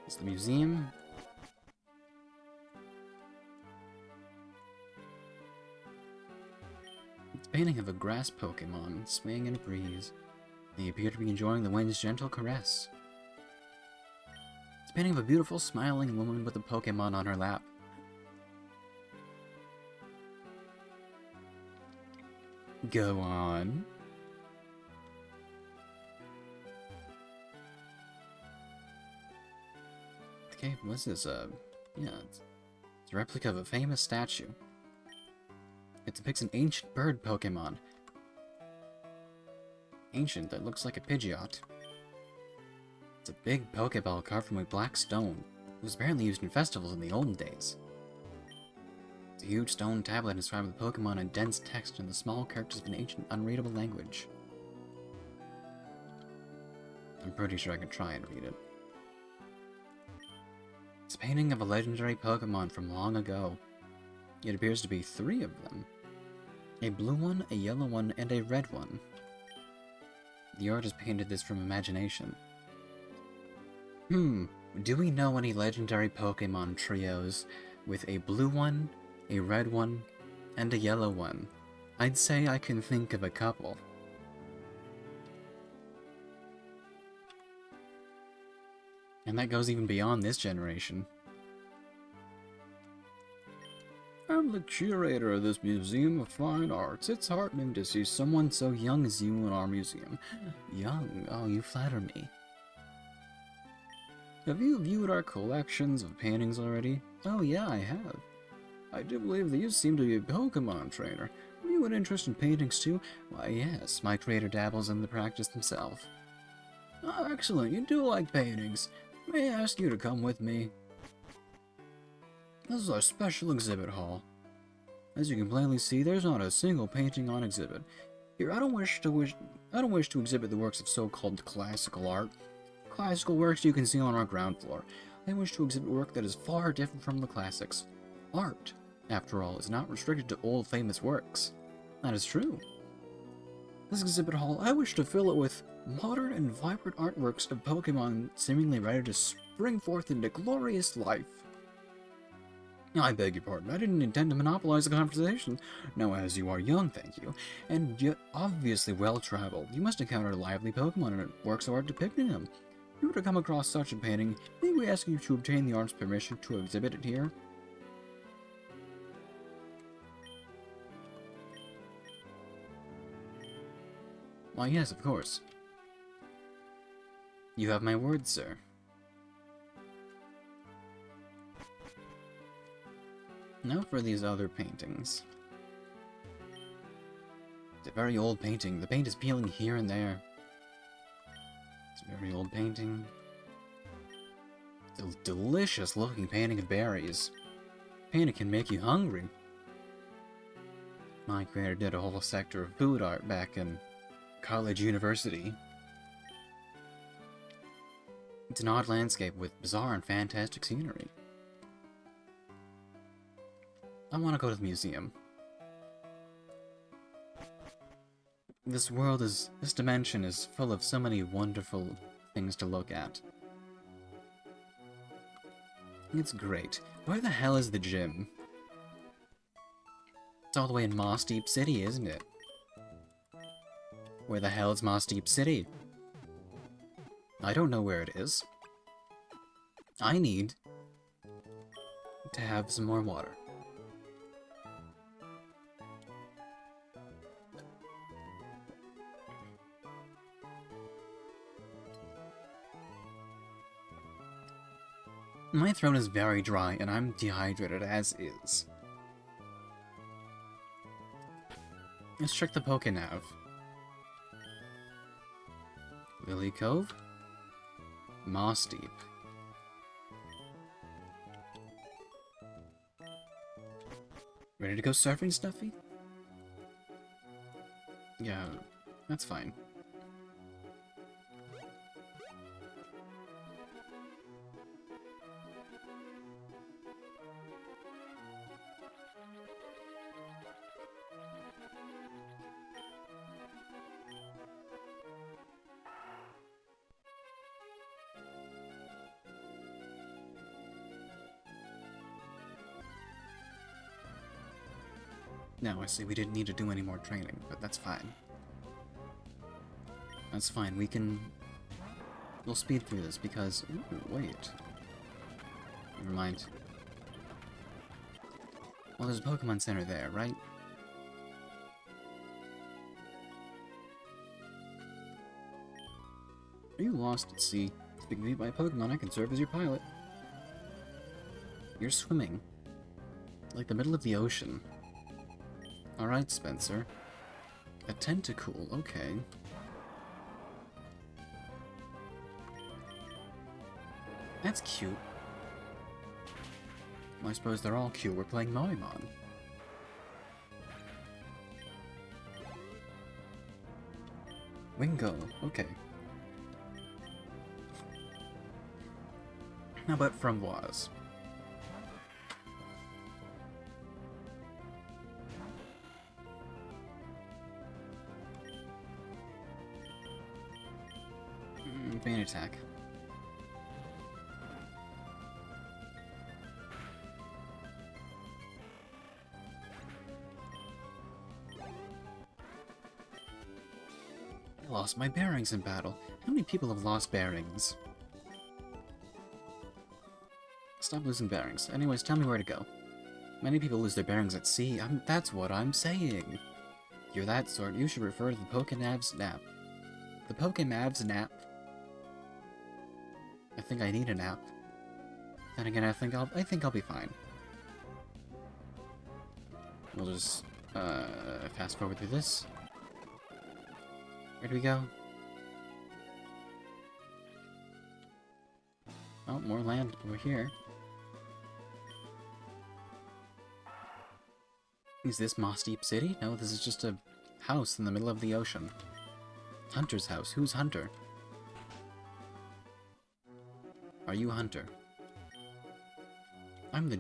It's the museum. It's a painting of a grass Pokemon swaying in a breeze. They appear to be enjoying the wind's gentle caress. It's a painting of a beautiful, smiling woman with a Pokemon on her lap. Go on. Okay, what's this? Yeah, it's a replica of a famous statue. It depicts an ancient bird Pokemon. Ancient that looks like a Pidgeot. It's a big Pokeball carved from a black stone. It was apparently used in festivals in the olden days. It's a huge stone tablet inscribed with Pokemon in dense text and the small characters of an ancient, unreadable language. I'm pretty sure I could try and read it. It's a painting of a legendary Pokemon from long ago. It appears to be 3 of them. A blue one, a yellow one, and a red one. The artist painted this from imagination. Do we know any legendary Pokemon trios with a blue one, a red one, and a yellow one? I'd say I can think of a couple. And that goes even beyond this generation. I'm the curator of this Museum of Fine Arts. It's heartening to see someone so young as you in our museum. Young? Oh, you flatter me. Have you viewed our collections of paintings already? Oh yeah, I have. I do believe that you seem to be a Pokemon trainer. Have you an interest in paintings too? Why yes, my creator dabbles in the practice himself. Oh, excellent, you do like paintings. May I ask you to come with me? This is our special exhibit hall. As you can plainly see, there's not a single painting on exhibit. Here, I don't wish to exhibit the works of so-called classical art. Classical works you can see on our ground floor. I wish to exhibit work that is far different from the classics. Art, after all, is not restricted to old famous works. That is true. This exhibit hall, I wish to fill it with modern and vibrant artworks of Pokemon seemingly ready to spring forth into glorious life. I beg your pardon, I didn't intend to monopolize the conversation. Now, as you are young, thank you, and yet obviously well-traveled, you must encounter lively Pokemon and works of art depicting them. If you were to come across such a painting, may we ask you to obtain the artist's permission to exhibit it here? Why, yes, of course. You have my word, sir. Now for these other paintings. It's a very old painting. The paint is peeling here and there. It's a very old painting. It's a delicious looking painting of berries. Painting can make you hungry. My creator did a whole sector of food art back in college university. It's an odd landscape with bizarre and fantastic scenery. I want to go to the museum. This dimension is full of so many wonderful things to look at. It's great. Where the hell is the gym? It's all the way in Moss Deep City, isn't it? Where the hell is Moss Deep City? I don't know where it is. I need to have some more water. My throat is very dry, and I'm dehydrated as is. Let's check the Pokénav. Lily Cove? Moss Deep. Ready to go surfing, Stuffy? Yeah, that's fine. Now, I see we didn't need to do any more training, but that's fine. That's fine, we'll speed through this because... Ooh, wait. Never mind. Well, there's a Pokemon Center there, right? Are you lost at sea? Speaking of my Pokemon, I can serve as your pilot. You're swimming. Like the middle of the ocean. Alright, Spencer. A Tentacool, okay. That's cute. Well, I suppose they're all cute. We're playing Moemon. Wingo, okay. How about Framboise? Bane attack. I lost my bearings in battle. How many people have lost bearings? Stop losing bearings. Anyways, tell me where to go. Many people lose their bearings at sea. That's what I'm saying. You're that sort. You should refer to the Pokénav's nap. The Pokémav's nap? I think I need a nap. Then again, I think I'll be fine. We'll just fast forward through this. Where do we go? Oh, more land over here. Is this Moss Deep City? No, this is just a house in the middle of the ocean. Hunter's house. Who's Hunter? Are you Hunter? I'm the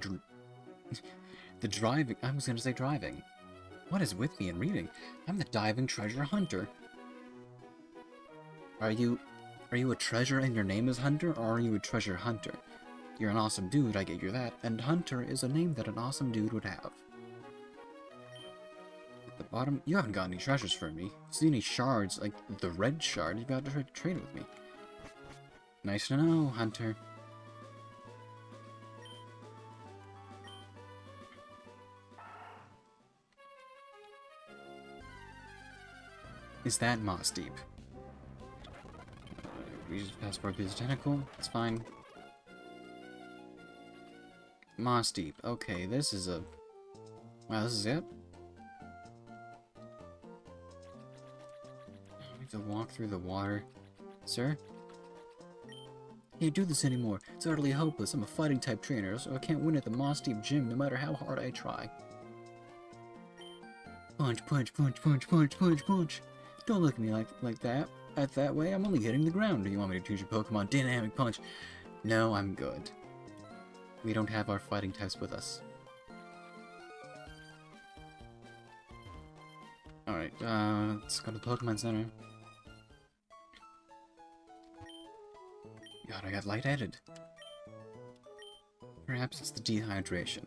driving... I was gonna say driving. What is with me in reading? I'm the diving treasure hunter. Are you a treasure and your name is Hunter, or are you a treasure hunter? You're an awesome dude, I get you that, and Hunter is a name that an awesome dude would have. At the bottom, you haven't got any treasures for me. See any shards, like the red shard, you've got to try to trade with me. Nice to know, Hunter. Is that Moss Deep? We just pass forward through this tentacle. It's fine. Moss Deep. Okay, this is a... Wow, this is it? We have to walk through the water. Sir? Can't do this anymore. It's utterly hopeless. I'm a fighting type trainer, so I can't win at the Moss Deep gym no matter how hard I try. Punch, punch, punch, punch, punch, punch, punch. Don't look at me like that. That way, I'm only hitting the ground. Do you want me to teach your Pokemon Dynamic Punch? No, I'm good. We don't have our fighting types with us. Alright, let's go to the Pokemon Center. God, I got lightheaded. Perhaps it's the dehydration.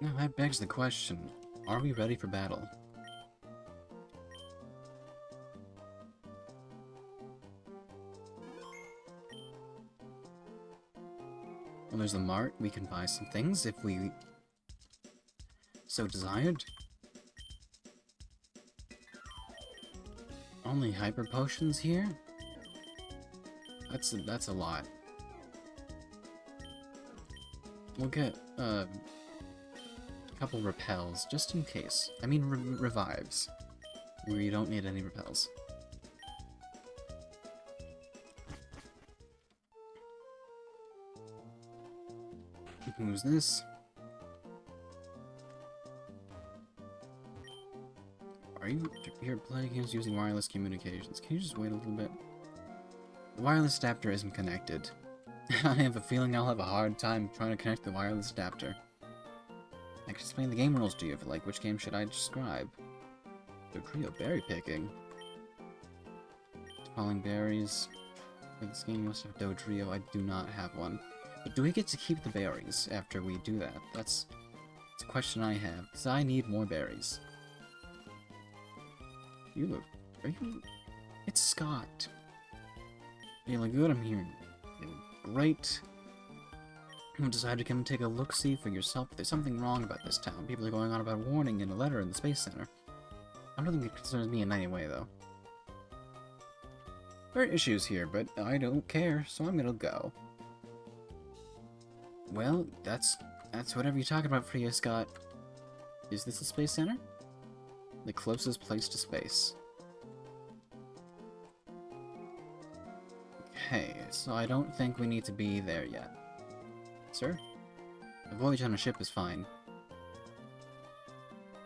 Now that begs the question, are we ready for battle? Well, there's the mart. We can buy some things if we so desired. Only hyper potions here? That's a lot. We'll get a couple repels just in case. I mean revives. We don't need any repels. Who's this? Are you here playing games using wireless communications? Can you just wait a little bit? The wireless adapter isn't connected. I have a feeling I'll have a hard time trying to connect the wireless adapter. I can explain the game rules to you, like which game should I describe? The trio berry picking. Falling berries. For this game you must have Dodrio. I do not have one. But do we get to keep the berries after we do that? That's a question I have, because I need more berries. You look... Are you... It's Scott. You look good, I'm hearing. You look great. You decided to come and take a look-see for yourself. There's something wrong about this town. People are going on about a warning in a letter in the Space Center. I don't think it concerns me in any way, though. There are issues here, but I don't care, so I'm gonna go. Well, that's whatever you're talking about for you, Scott. Is this the Space Center? The closest place to space. Okay, so I don't think we need to be there yet. Sir? A voyage on a ship is fine.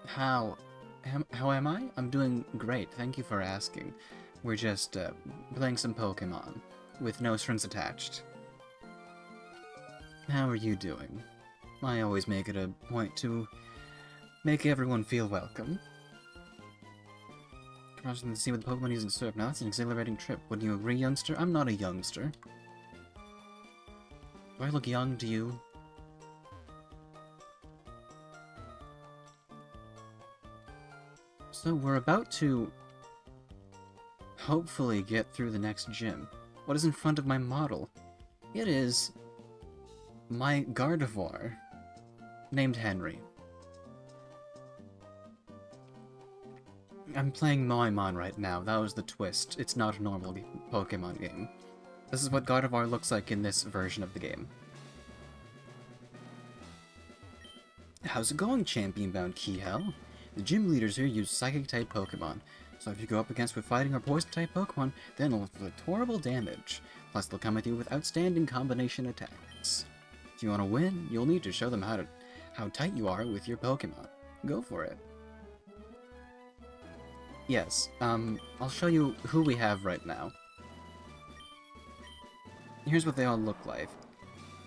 How am I? I'm doing great, thank you for asking. We're just, playing some Pokemon. with no strings attached. How are you doing? I always make it a point to make everyone feel welcome. Crossing the sea with Pokemon using surf. Now that's an exhilarating trip. Wouldn't you agree, youngster? I'm not a youngster. Do I look young to you? So we're about to hopefully get through the next gym. What is in front of my model? It is my Gardevoir, named Henry. I'm playing Moemon right now. That was the twist. It's not a normal Pokemon game. This is what Gardevoir looks like in this version of the game. How's it going, champion-bound Keyhell? The gym leaders here use Psychic-type Pokemon, so if you go up against with Fighting or Poison-type Pokemon, then they'll inflict horrible damage. Plus, they'll come at you with outstanding combination attacks. If you want to win, you'll need to show them how tight you are with your Pokemon. Go for it. Yes, I'll show you who we have right now. Here's what they all look like.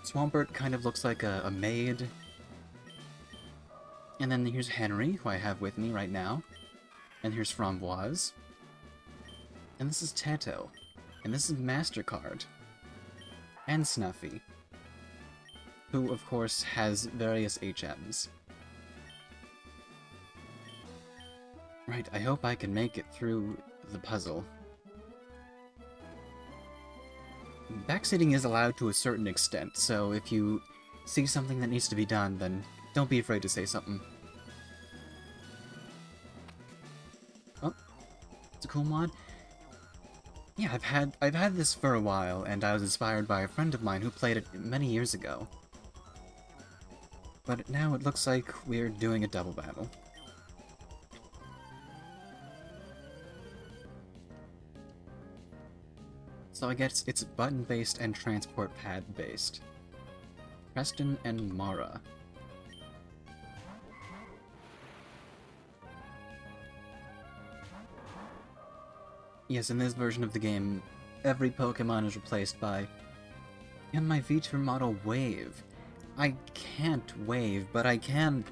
Swampert kind of looks like a maid. And then here's Henry, who I have with me right now. And here's Framboise. And this is Teto. And this is MasterCard. And Snuffy. Who, of course, has various HMs. Right, I hope I can make it through the puzzle. Backseating is allowed to a certain extent, so if you see something that needs to be done, then don't be afraid to say something. Oh, it's a cool mod. Yeah, I've had this for a while, and I was inspired by a friend of mine who played it many years ago. But now it looks like we're doing a double battle. So I guess it's button-based and transport pad-based. Preston and Mara. Yes, in this version of the game, every Pokemon is replaced by... Can my VTuber model wave? I can't wave, but I can...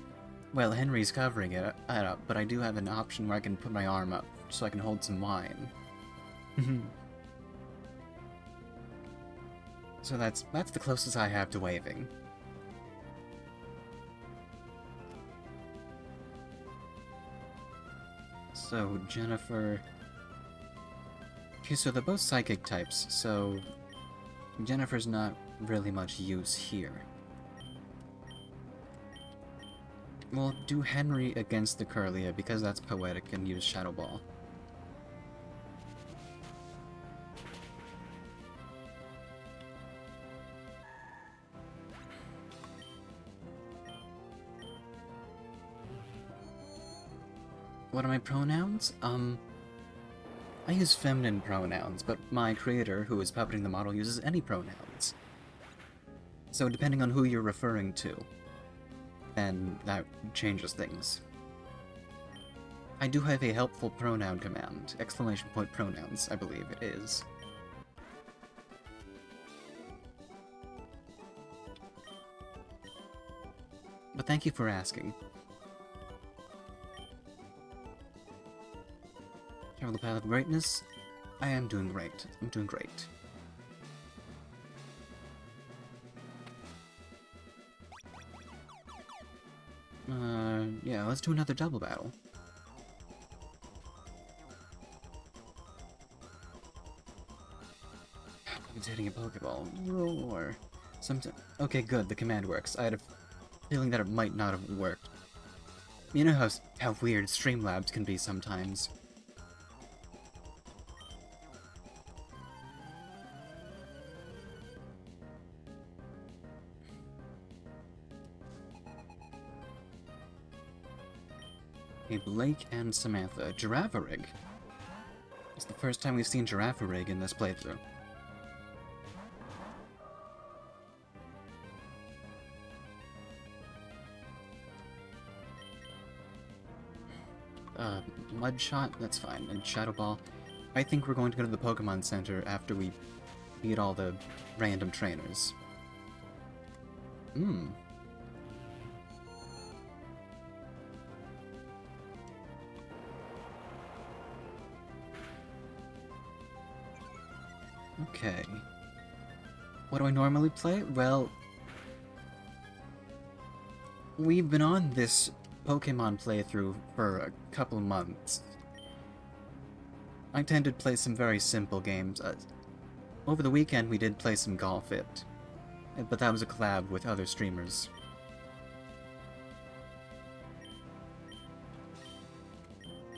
Well, Henry's covering it up, but I do have an option where I can put my arm up, so I can hold some wine. So that's the closest I have to waving. So, Jennifer... Okay, so they're both psychic types, so... Jennifer's not really much use here. We'll do Henry against the Curlia, because that's poetic, and use Shadow Ball. What are my pronouns? I use feminine pronouns, but my creator, who is puppeting the model, uses any pronouns. So depending on who you're referring to, then that changes things. I do have a helpful pronoun command, exclamation point pronouns, I believe it is. But thank you for asking. Travel the path of greatness. I am doing great. I'm doing great. Yeah, let's do another double battle. It's hitting a Pokeball. Roar. Okay, good. The command works. I had a feeling that it might not have worked. You know how weird Streamlabs can be sometimes. Okay, Blake and Samantha. Girafarig. It's the first time we've seen Girafarig in this playthrough. Mud Shot, that's fine, and Shadow Ball. I think we're going to go to the Pokemon Center after we beat all the random trainers. Hmm. Okay. What do I normally play? Well, we've been on this Pokemon playthrough for a couple months. I tend to play some very simple games. Over the weekend we did play some Golf It, but that was a collab with other streamers.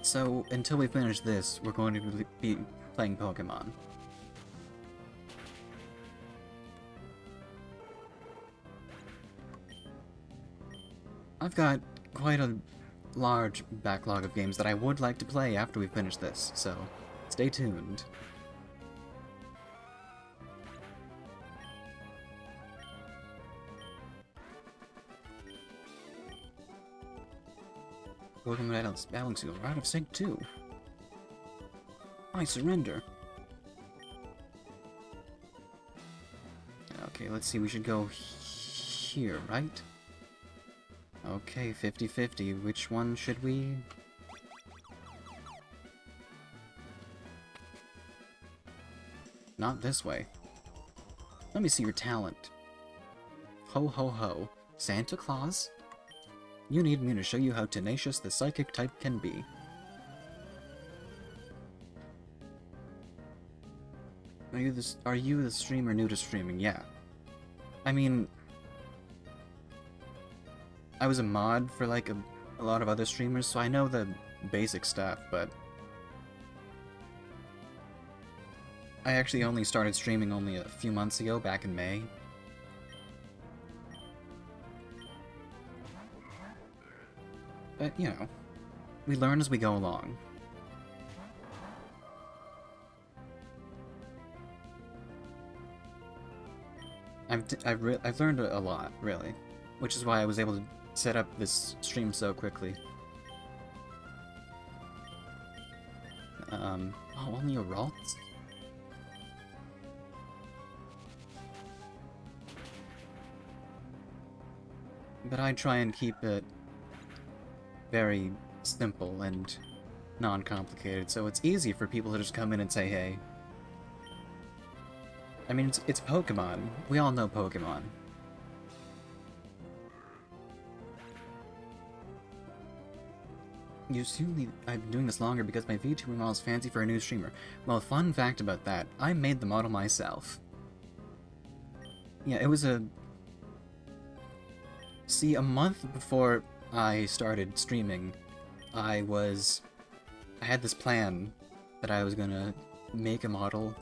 So, until we finish this, we're going to be playing Pokemon. I've got quite a large backlog of games that I would like to play after we finish this, so stay tuned. Pokemon Balance Wheel, we're out of sync too. I surrender. Okay, let's see, we should go here, right? Okay, 50-50. Which one should we... Not this way. Let me see your talent. Ho ho ho. Santa Claus? You need me to show you how tenacious the psychic type can be. Are you the streamer new to streaming? Yeah. I mean... I was a mod for like a lot of other streamers, so I know the basic stuff, but I actually only started streaming only a few months ago, back in May. But, you know, we learn as we go along. I've learned a lot, really, which is why I was able to set up this stream so quickly. Oh, only a Ralts? But I try and keep it very simple and non-complicated, so it's easy for people to just come in and say, hey. I mean, it's Pokemon. We all know Pokemon. You assume I'm doing this longer because my VTuber model is fancy for a new streamer. Well, fun fact about that, I made the model myself. Yeah, it was a... See, a month before I started streaming, I had this plan that I was gonna make a model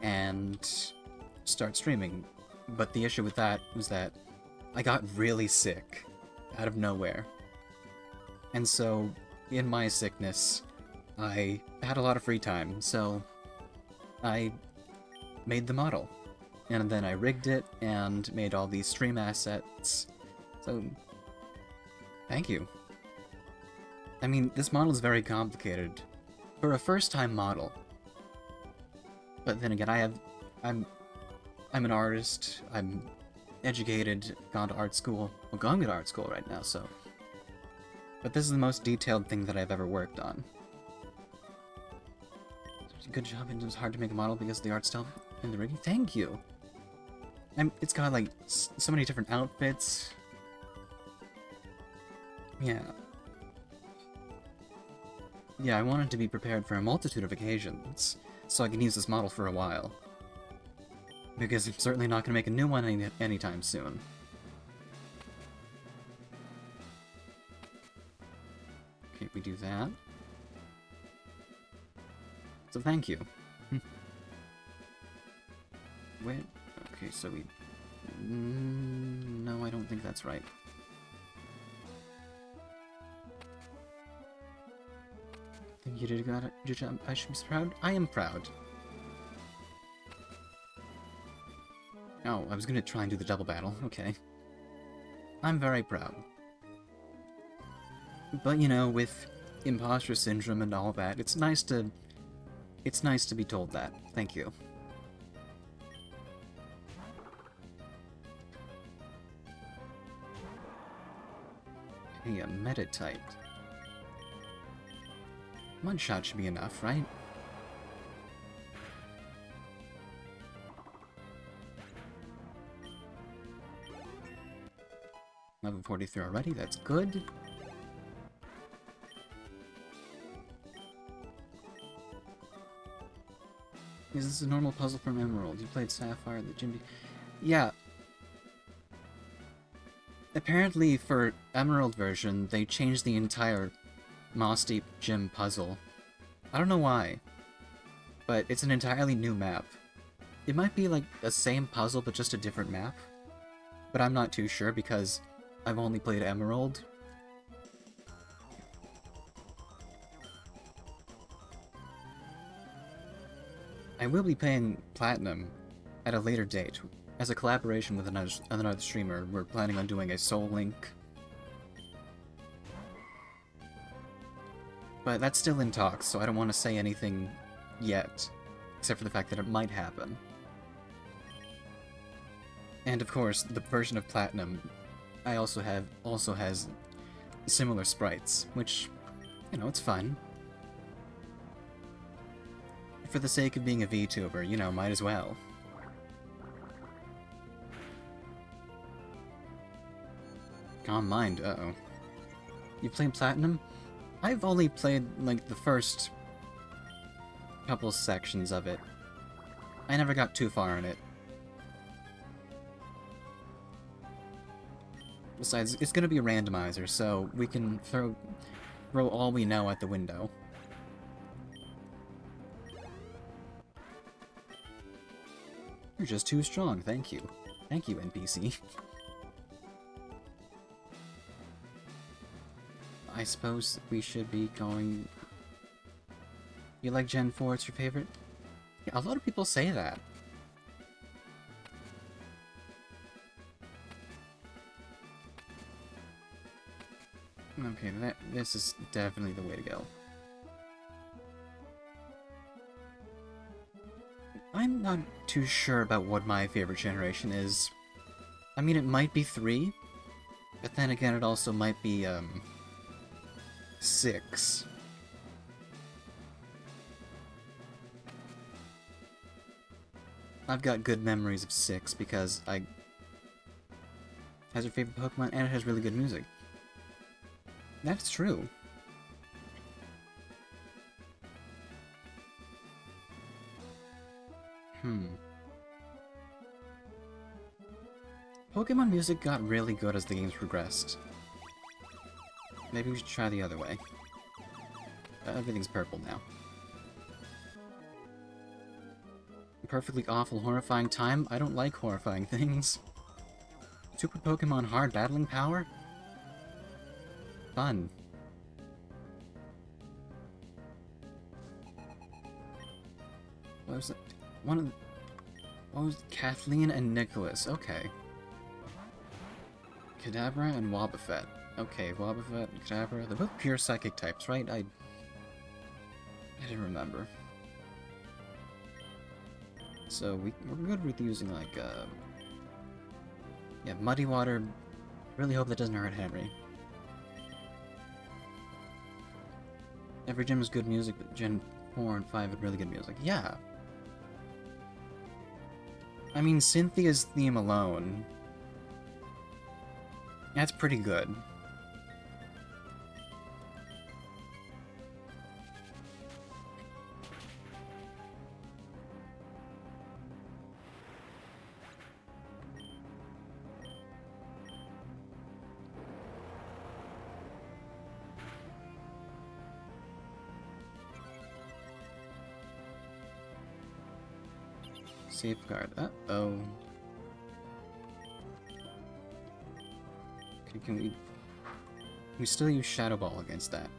and start streaming. But the issue with that was that I got really sick out of nowhere. And so, in my sickness, I had a lot of free time, so I made the model. And then I rigged it and made all these stream assets. So, thank you. I mean, this model is very complicated for a first-time model. But then again, I'm an artist, I'm educated, gone to art school. Well, going to art school right now, so... But this is the most detailed thing that I've ever worked on. Good job, and it was hard to make a model because of the art style and the rigging. Thank you! It's got, like, so many different outfits. Yeah. Yeah, I wanted to be prepared for a multitude of occasions, so I can use this model for a while. Because I'm certainly not going to make a new one anytime soon. Okay, we do that. So thank you. Wait, okay, so we... no, I don't think that's right. You did a good job. I should be proud. I am proud. Oh, I was gonna try and do the double battle. Okay. I'm very proud. But, you know, with imposter syndrome and all that, it's nice to be told that. Thank you. Hey, a Meditite. One shot should be enough, right? Level 43 already, that's good. Is this a normal puzzle from Emerald? You played Sapphire, the gym... Yeah. Apparently, for Emerald version, they changed the entire Moss Deep gym puzzle. I don't know why, but it's an entirely new map. It might be like the same puzzle, but just a different map. But I'm not too sure because I've only played Emerald. I will be playing Platinum at a later date. As a collaboration with another streamer, we're planning on doing a Soul Link. But that's still in talks, so I don't want to say anything yet, except for the fact that it might happen. And of course, the version of Platinum also has similar sprites, which, you know, it's fun. For the sake of being a VTuber, you know, might as well. Calm mind, uh-oh. You played Platinum? I've only played, like, the first couple sections of it. I never got too far in it. Besides, it's gonna be a randomizer, so we can throw all we know at the window. You're just too strong, thank you. Thank you, NPC. I suppose we should be going... You like Gen 4, it's your favorite? Yeah, a lot of people say that. Okay, this is definitely the way to go. I'm not too sure about what my favorite generation is. I mean, it might be 3, but then again, it also might be, 6. I've got good memories of 6 because it has your favorite Pokemon and it has really good music. That's true. Pokemon music got really good as the games progressed. Maybe we should try the other way. Everything's purple now. Perfectly awful, horrifying time? I don't like horrifying things. Super Pokemon hard battling power? Fun. What was it? What was Kathleen and Nicholas? Okay. Kadabra and Wobbuffet. Okay, Wobbuffet and Kadabra. They're both pure psychic types, right? I didn't remember. So we're good with using like yeah, Muddy Water. Really hope that doesn't hurt Henry. Every gym has good music, but Gen 4 and 5 had really good music. Yeah. I mean, Cynthia's theme alone, that's pretty good. Safeguard. Uh-oh. Can we still use Shadow Ball against that?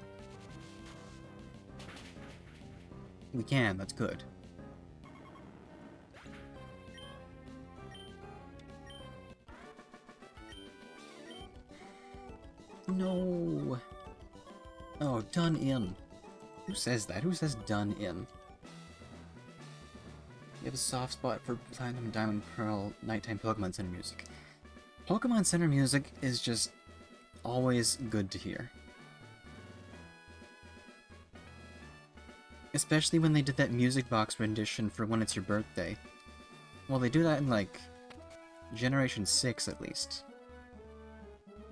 We can, that's good. No! Oh, done in. Who says that? Who says done in? You have a soft spot for Platinum, Diamond, Pearl, Nighttime Pokemon Center music. Pokemon Center music is just always good to hear. Especially when they did that music box rendition for When It's Your Birthday. Well, they do that in, like, Generation 6, at least.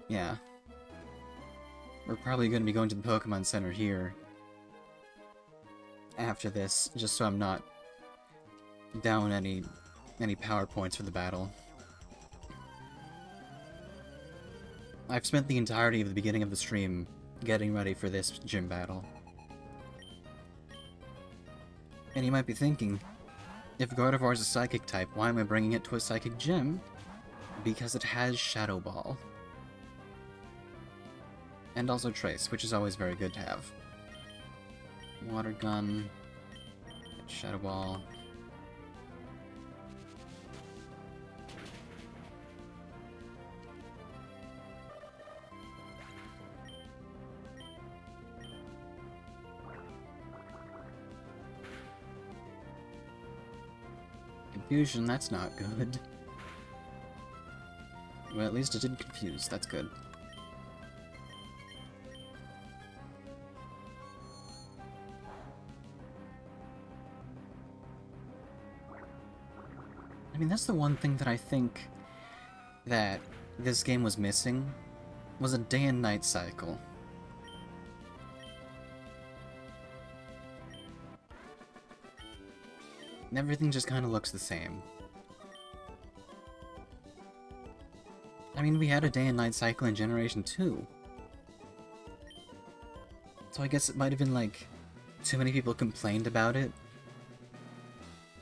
Yeah. We're probably going to be going to the Pokemon Center here after this, just so I'm not down any power points for the battle. I've spent the entirety of the beginning of the stream getting ready for this gym battle. And you might be thinking, if Gardevoir is a Psychic type, why am I bringing it to a Psychic gym? Because it has Shadow Ball. And also Trace, which is always very good to have. Water Gun, Shadow Ball. Confusion, that's not good. Well, at least it didn't confuse, that's good. I mean, that's the one thing that I think that this game was missing, was a day and night cycle. And everything just kind of looks the same. I mean, we had a day and night cycle in Generation 2. So I guess it might have been like, too many people complained about it.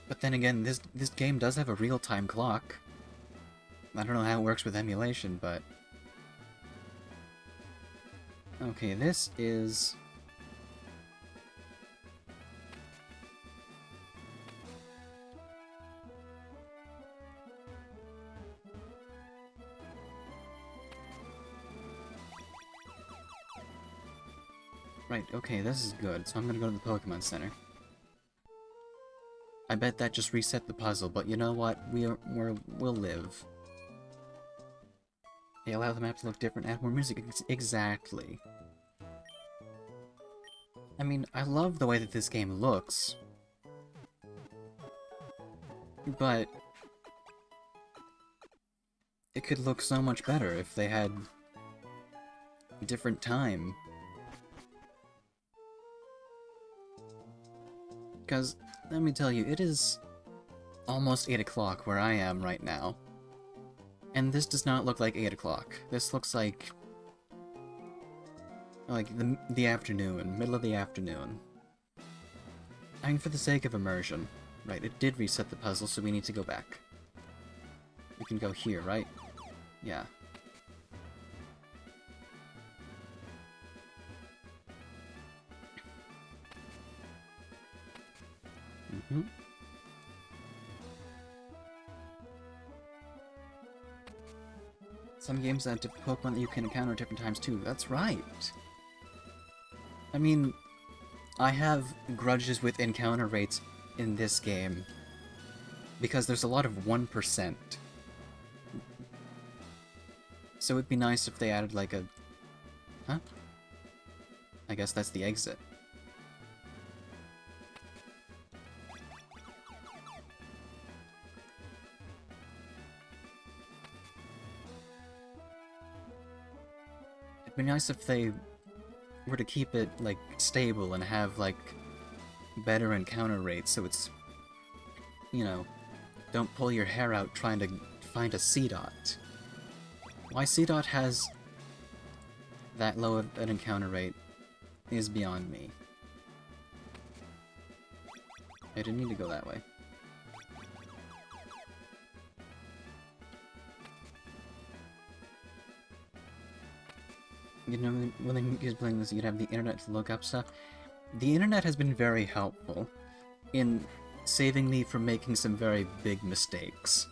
But then again, this game does have a real-time clock. I don't know how it works with emulation, but... Okay, this is... Right, okay, this is good, so I'm gonna go to the Pokemon Center. I bet that just reset the puzzle, but you know what? We'll live. They allow the map to look different, add more music. Exactly. I mean, I love the way that this game looks. But... it could look so much better if they had... a different time. Because, let me tell you, it is almost 8 o'clock where I am right now. And this does not look like 8 o'clock. This looks like the afternoon, middle of the afternoon. I mean, for the sake of immersion. Right, it did reset the puzzle, so we need to go back. We can go here, right? Yeah. Mm-hmm. Some games have Pokemon that you can encounter at different times too. That's right! I mean, I have grudges with encounter rates in this game because there's a lot of 1%. So it'd be nice if they added like a... Huh? I guess that's the exit. It'd be nice if they were to keep it, like, stable and have, like, better encounter rates, so it's, you know, don't pull your hair out trying to find a C-Dot. Why C-Dot has that low of an encounter rate is beyond me. I didn't need to go that way. You know, when he was playing this, you'd have the internet to look up stuff. The internet has been very helpful in saving me from making some very big mistakes.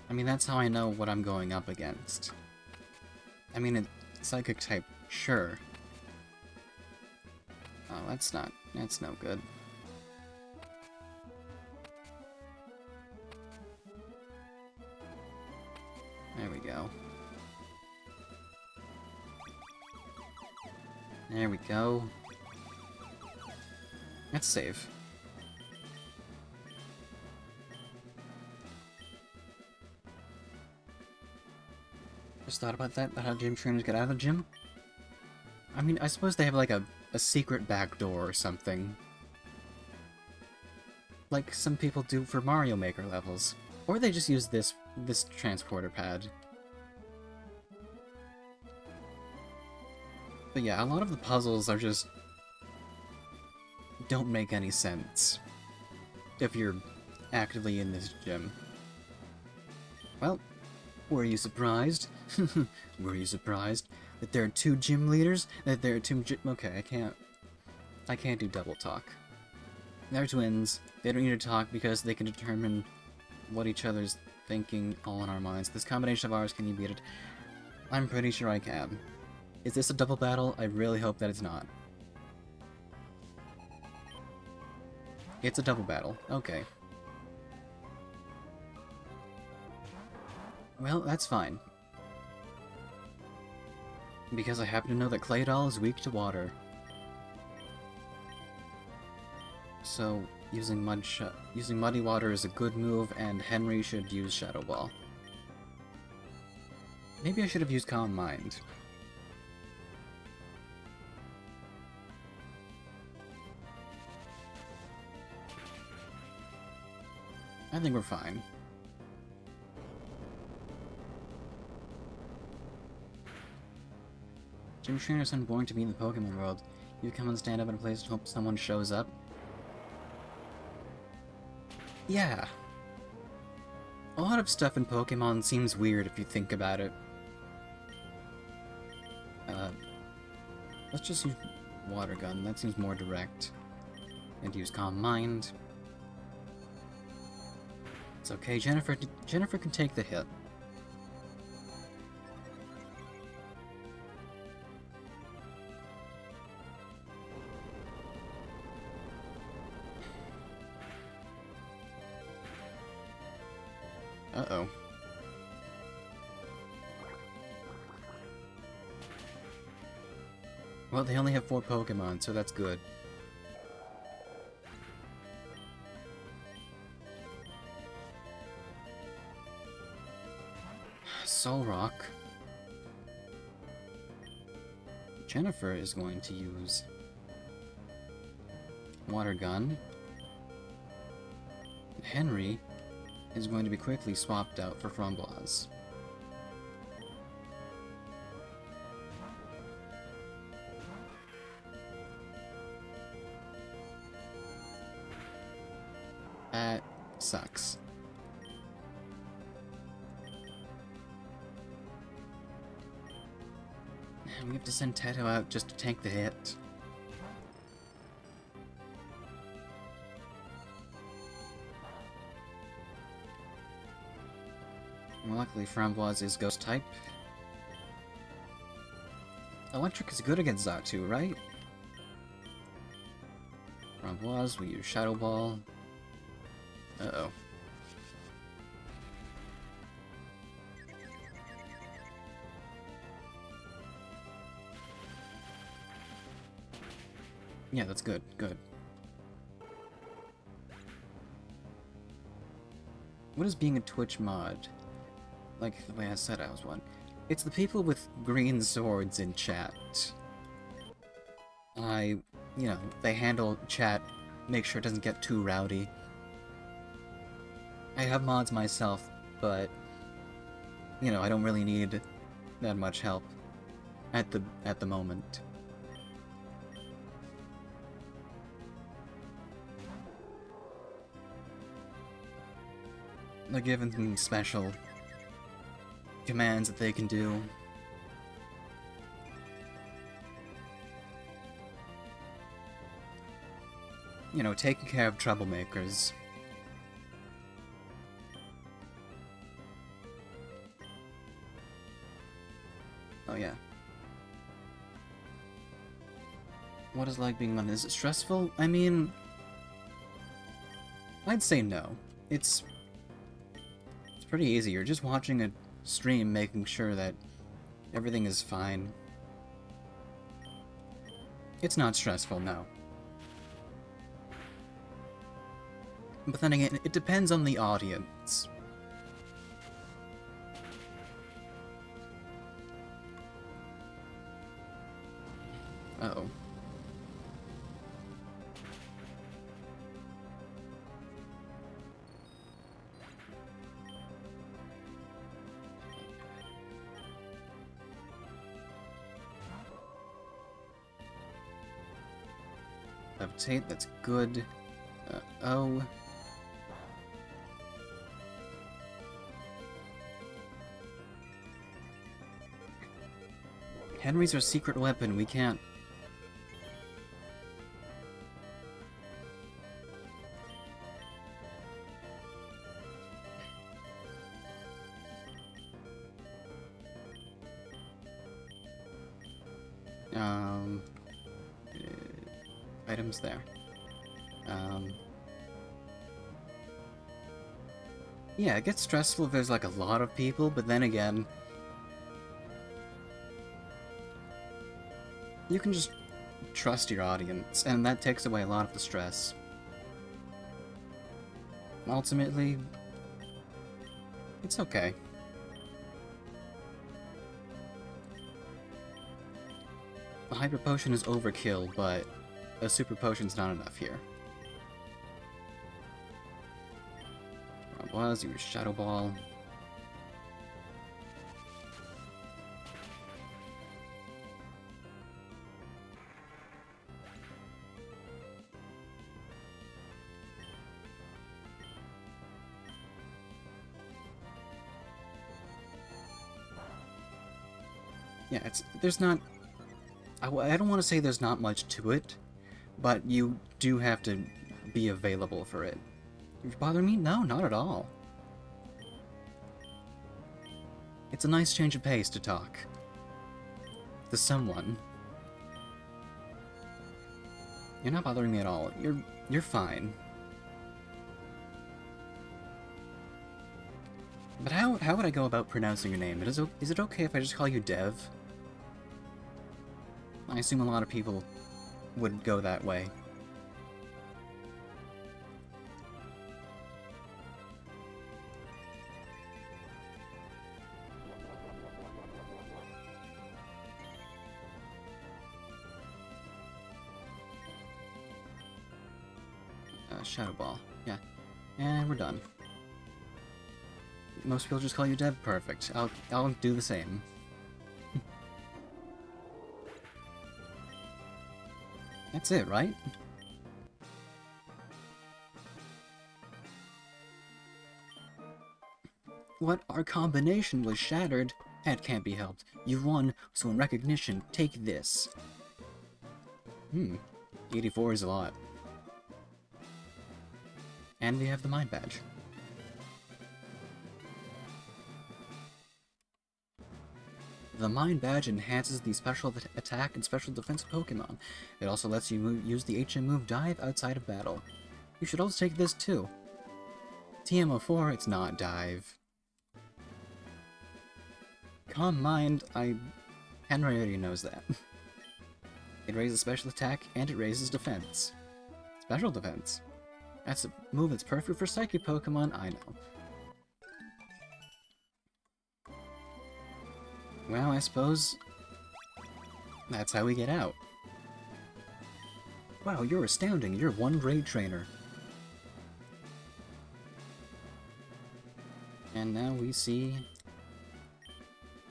I mean, that's how I know what I'm going up against. I mean, Psychic type, sure. Oh, that's no good. There we go. There we go. That's safe. Just thought about that, about how gym trainers get out of the gym? I mean, I suppose they have like a secret back door or something. Like some people do for Mario Maker levels. Or they just use this transporter pad. But yeah, a lot of the puzzles are just... don't make any sense if you're actively in this gym. Well, were you surprised? Were you surprised that there are 2 gym leaders? That there are 2 gym... Okay, I can't do double talk. They're twins. They don't need to talk because they can determine what each other's thinking all in our minds. This combination of ours, can you beat it? I'm pretty sure I can. Is this a double battle? I really hope that it's not. It's a double battle. Okay. Well, that's fine. Because I happen to know that Clay Doll is weak to water. So, using Muddy Water is a good move, and Henry should use Shadow Ball. Maybe I should have used Calm Mind. I think we're fine. Gym trainers aren't born to be in the Pokemon world. You come and stand up in a place and hope someone shows up. Yeah. A lot of stuff in Pokemon seems weird if you think about it. Let's just use Water Gun. That seems more direct. And use Calm Mind. It's okay, Jennifer can take the hit. Uh-oh. Well, they only have 4 Pokemon, so that's good. Solrock. Jennifer is going to use Water Gun. Henry is going to be quickly swapped out for Framboise. That sucks. And we have to send Teto out just to tank the hit. Well, luckily Framboise is Ghost type. Electric is good against Xatu, right? Framboise, we use Shadow Ball. Uh-oh. Yeah, that's good. Good. What is being a Twitch mod? Like the way I said I was one. It's the people with green swords in chat. You know, they handle chat, make sure it doesn't get too rowdy. I have mods myself, but, you know, I don't really need that much help at the moment. They're given them special commands that they can do. You know, taking care of troublemakers. Oh yeah. What is like being on? Is it stressful? I mean, I'd say no. It's pretty easy. You're just watching a stream, making sure that everything is fine. It's not stressful, no. But then again, it depends on the audience. Uh-oh. Levitate, that's good. Oh. Henry's our secret weapon, we can't... items there. Yeah, it gets stressful if there's like a lot of people, but then again... You can just trust your audience, and that takes away a lot of the stress. Ultimately, it's okay. A hyper potion is overkill, but a super potion's not enough here. Was your Shadow Ball. Yeah, there's not... I don't want to say there's not much to it, but you do have to be available for it. You bother me? No, not at all. It's a nice change of pace to talk. To someone. You're not bothering me at all. You're fine. But how would I go about pronouncing your name? Is it okay if I just call you Dev? I assume a lot of people would go that way. Shadow Ball. Yeah. And we're done. Most people just call you Dev. Perfect. I'll do the same. That's it, right? What? Our combination was shattered? That can't be helped. You won, so in recognition, take this. 84 is a lot. And we have the Mind Badge. The Mind Badge enhances the special attack and special defense of Pokemon. It also lets you use the HM move Dive outside of battle. You should also take this too. TM04, it's not Dive. Calm Mind, Henry already knows that. It raises special attack and it raises defense. Special defense. That's a move that's perfect for Psychic Pokemon, I know. Well, I suppose that's how we get out. Wow, you're astounding. You're one grade trainer. And now we see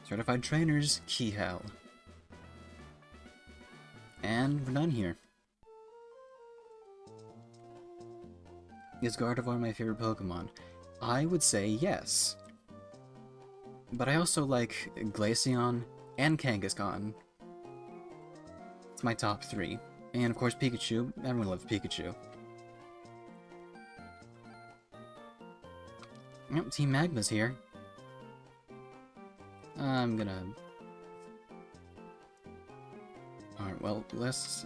Certified Trainers, Key Hell. And we're done here. Is Gardevoir my favorite Pokemon? I would say yes. But I also like Glaceon and Kangaskhan. It's my top 3. And of course Pikachu. Everyone loves Pikachu. Yep, Team Magma's here. I'm gonna... Alright, well,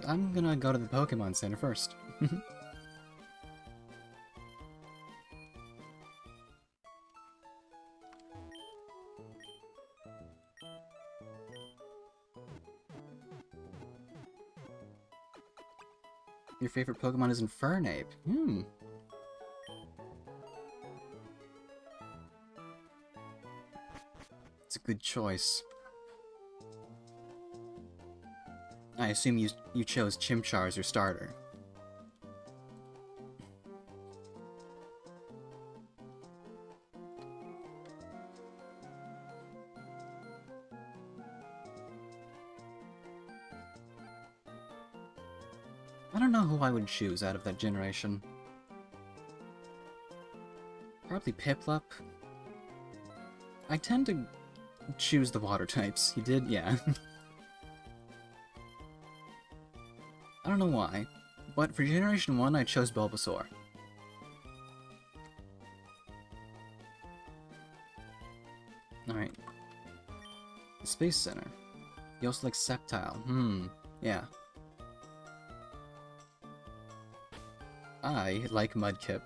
I'm gonna go to the Pokemon Center first. Your favorite Pokemon is Infernape. It's a good choice. I assume you chose Chimchar as your starter. I don't know who I would choose out of that generation. Probably Piplup. I tend to choose the water types. You did? Yeah. I don't know why, but for Generation 1 I chose Bulbasaur. Alright. The Space Center. You also like Sceptile. Yeah. I like Mudkip.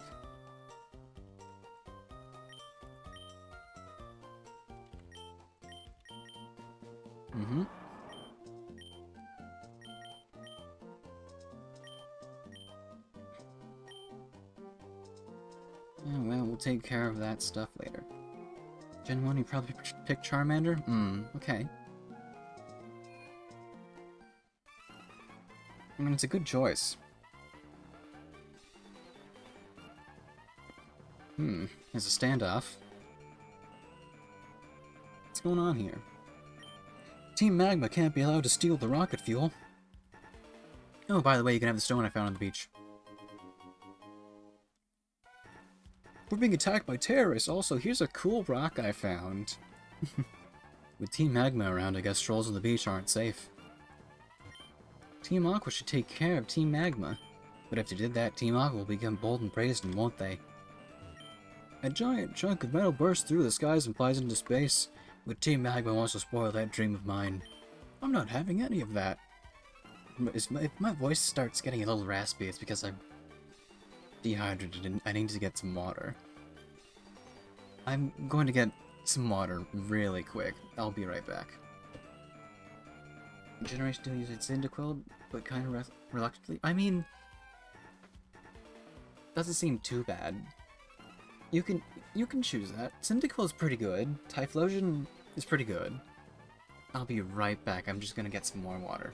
Yeah, well, we'll take care of that stuff later. Gen 1, you probably picked Charmander? Okay. I mean, it's a good choice. There's a standoff. What's going on here? Team Magma can't be allowed to steal the rocket fuel. Oh, by the way, you can have the stone I found on the beach. We're being attacked by terrorists. Also, here's a cool rock I found. With Team Magma around, I guess trolls on the beach aren't safe. Team Aqua should take care of Team Magma. But if they did that, Team Aqua will become bold and brazen, won't they? A giant chunk of metal bursts through the skies and flies into space. But Team Magma wants to spoil that dream of mine. I'm not having any of that. If my voice starts getting a little raspy, it's because I'm dehydrated and I need to get some water. I'm going to get some water really quick. I'll be right back. Generation 2 uses Cyndaquil, but kind of reluctantly. I mean, doesn't seem too bad. You can choose that. Cyndaquil is pretty good. Typhlosion is pretty good. I'll be right back. I'm just gonna get some more water.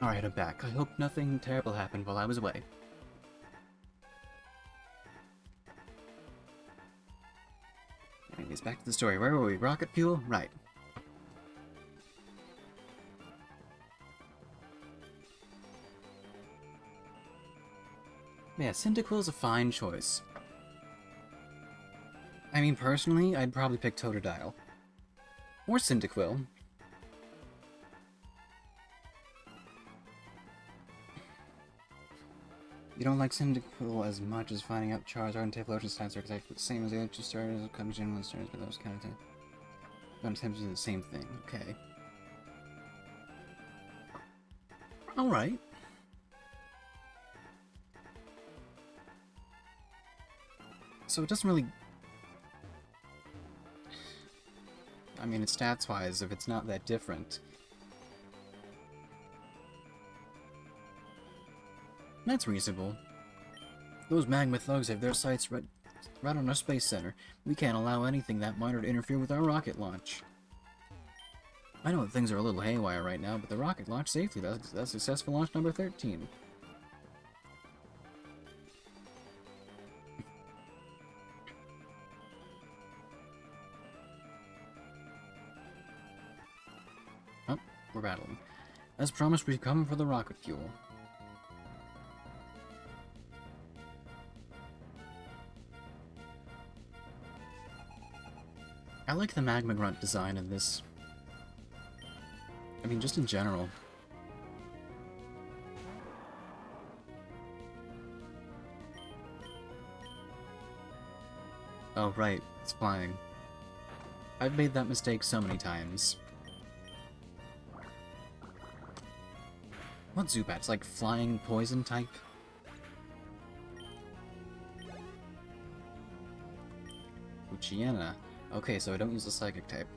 Alright, I'm back. I hope nothing terrible happened while I was away. Anyways, back to the story. Where were we? Rocket fuel? Right. Yeah, Cyndaquil is a fine choice. I mean, personally, I'd probably pick Totodile. Or Cyndaquil. You don't like Cyndaquil as much as finding out Charizard and Typhlosion stats are exactly the same as the other two starters of Gen 1 starters, but those kind of things. Don't attempt to do the same thing. Okay. Alright. So it doesn't really... I mean, it's stats-wise, if it's not that different. That's reasonable. Those magma thugs have their sights right on our space center. We can't allow anything that minor to interfere with our rocket launch. I know that things are a little haywire right now, but the rocket launched safely. That's successful launch number 13. Oh, we're battling. As promised, we've come for the rocket fuel. I like the magma grunt design in this. I mean, just in general. Oh, right. It's flying. I've made that mistake so many times. What Zubat's like flying poison type? Uchiena. Okay, so I don't use the psychic type.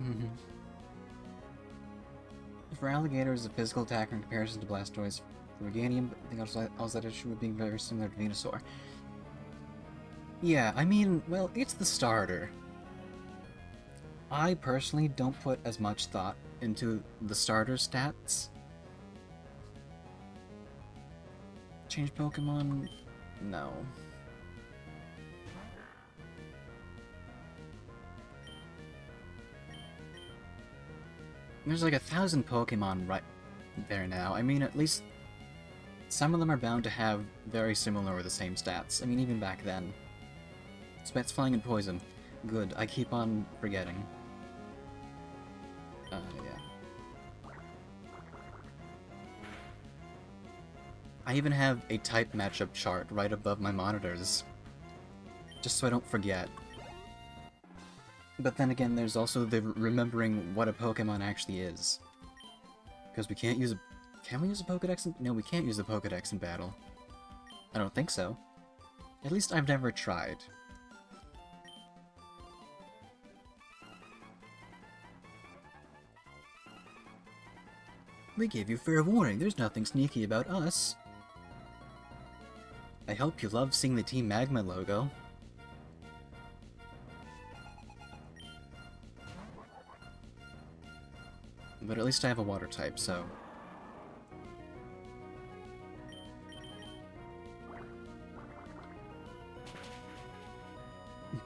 For alligators, a physical attacker in comparison to Blastoise. For Meganium, I think I was that issue with being very similar to Venusaur. Yeah, I mean, well, it's the starter. I personally don't put as much thought into the starter stats. Change Pokemon? No. There's like 1,000 Pokemon right there now. I mean, at least some of them are bound to have very similar or the same stats. I mean, even back then. Spats flying and poison. Good, I keep on forgetting. Yeah. I even have a type matchup chart right above my monitors. Just so I don't forget. But then again, there's also the remembering what a Pokemon actually is. Because we can't use a... Can we use a Pokedex in... No, we can't use a Pokedex in battle. I don't think so. At least I've never tried. We gave you fair warning, there's nothing sneaky about us. I hope you love seeing the Team Magma logo. But at least I have a water type, so...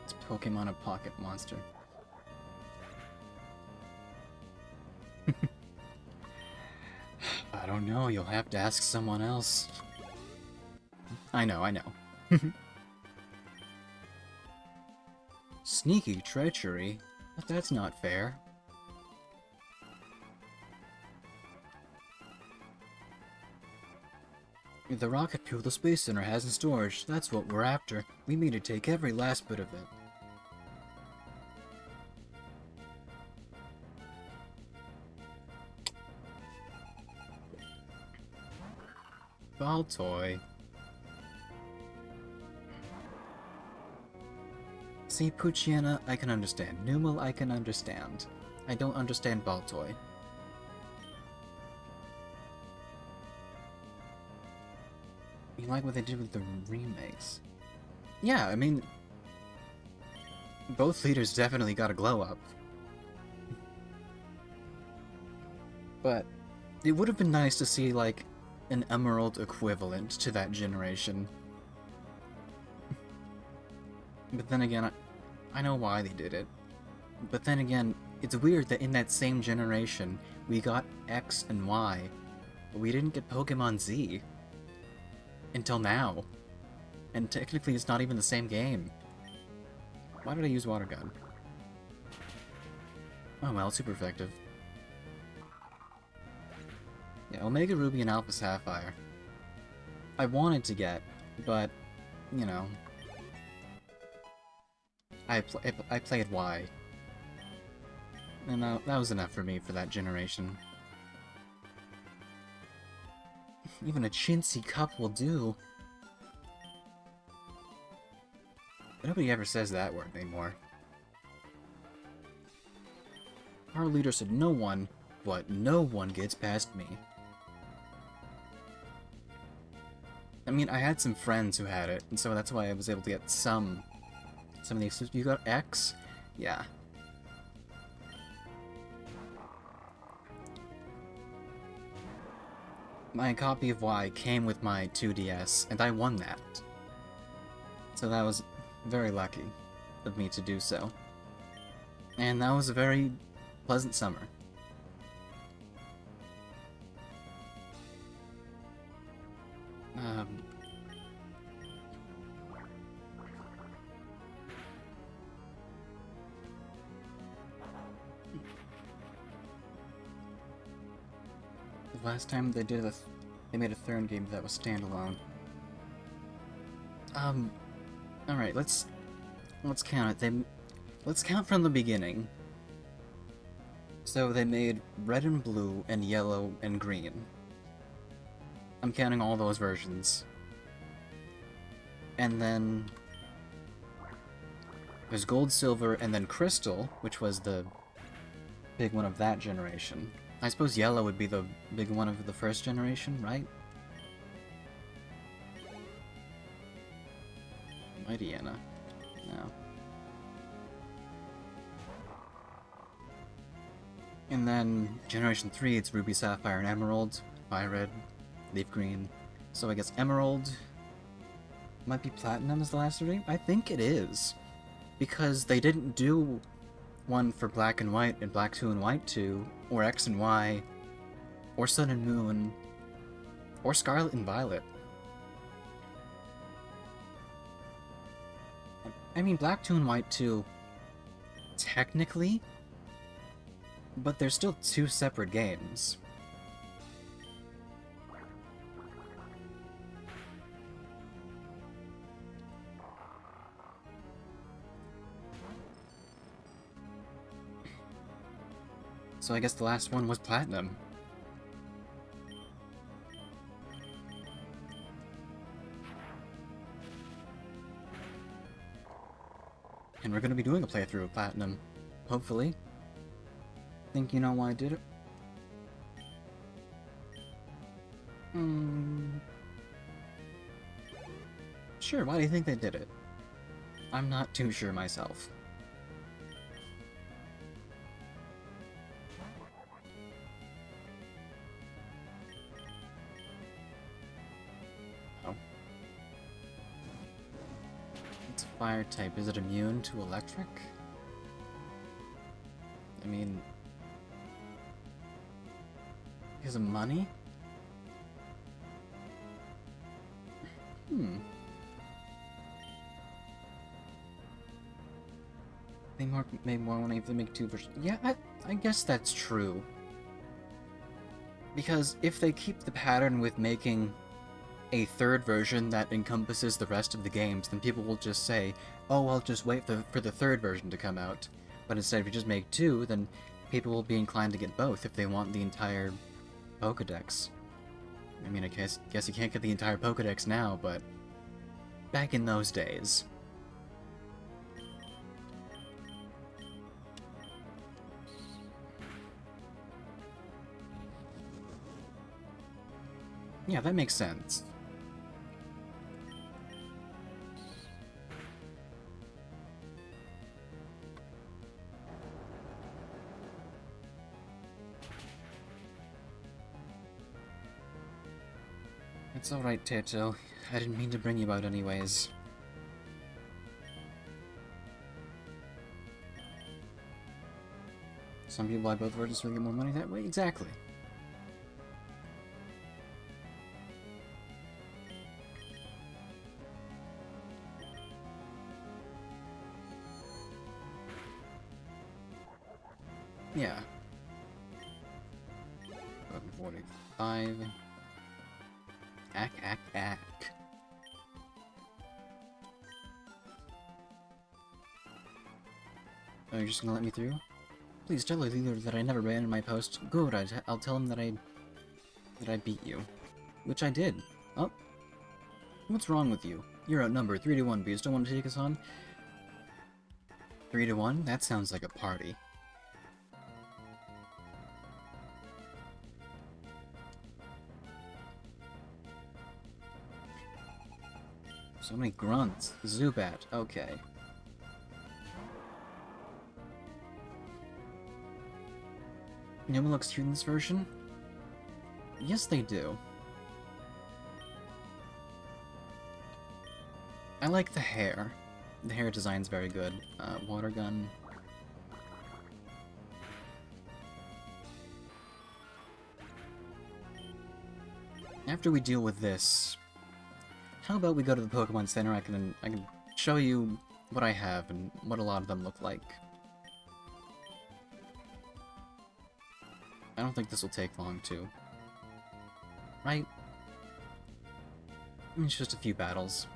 It's Pokemon a pocket monster. I don't know, you'll have to ask someone else. I know. Sneaky treachery? But that's not fair. The rocket fuel the Space Center has in storage, that's what we're after. We mean to take every last bit of it. Baltoy. See, Poochyena, I can understand. Numel, I can understand. I don't understand Baltoy. You like what they did with the remakes? Yeah, I mean... Both leaders definitely got a glow-up. But it would have been nice to see, like, an Emerald equivalent to that generation. But then again, I know why they did it. But then again, it's weird that in that same generation, we got X and Y, but we didn't get Pokemon Z. Until now. And technically it's not even the same game. Why did I use Water Gun? Oh well, it's super effective. Yeah, Omega Ruby and Alpha Sapphire. I wanted to get, but, you know... I played Y. And that was enough for me for that generation. Even a chintzy cup will do. Nobody ever says that word anymore. Our leader said no one, but no one gets past me. I mean, I had some friends who had it, and so that's why I was able to get some of these. You got X? Yeah. My copy of Y came with my 2DS, and I won that. So that was very lucky of me to do so. And that was a very pleasant summer. The last time they did they made a third game that was standalone. Alright, let's count it. Let's count from the beginning. So they made red and blue and yellow and green. I'm counting all those versions. And then there's gold, silver, and then crystal, which was the big one of that generation. I suppose yellow would be the big one of the first generation, right? Mighty Anna. No. And then Generation 3, it's Ruby, Sapphire, and Emerald. Violet, Leaf Green. So I guess Emerald might be Platinum as the last three? I think it is. Because they didn't do one for Black and White and Black 2 and White 2, or X and Y, or Sun and Moon, or Scarlet and Violet. I mean, Black 2 and White 2, technically, but they're still two separate games. So I guess the last one was Platinum. And we're gonna be doing a playthrough of Platinum, hopefully. Think you know why I did it? Sure, why do you think they did it? I'm not too sure myself. Oh. It's a fire type. Is it immune to electric? I mean... Because of money? They made more money if they make two versions. Yeah, I guess that's true. Because if they keep the pattern with making a third version that encompasses the rest of the games, then people will just say, oh, I'll just wait for the third version to come out. But instead, if you just make two, then people will be inclined to get both if they want the entire Pokédex. I mean, I guess you can't get the entire Pokédex now, but back in those days. Yeah, that makes sense. It's alright, Tato. I didn't mean to bring you out anyways. Some people buy both versions so they get more money that way? Exactly. Yeah. 45. Ack. Oh, you're just gonna let me through? Please tell the leader that I never abandoned my post. Good, I'll tell him that I beat you. Which I did. Oh. What's wrong with you? You're outnumbered 3-1, but you still want to take us on? 3-1? That sounds like a party. So many grunts. Zubat, okay. Moemon looks cute in this version? Yes, they do. I like the hair. The hair design's very good. Water gun. After we deal with this, how about we go to the Pokemon Center? I can show you what I have and what a lot of them look like. I don't think this will take long, too. Right? It's just a few battles.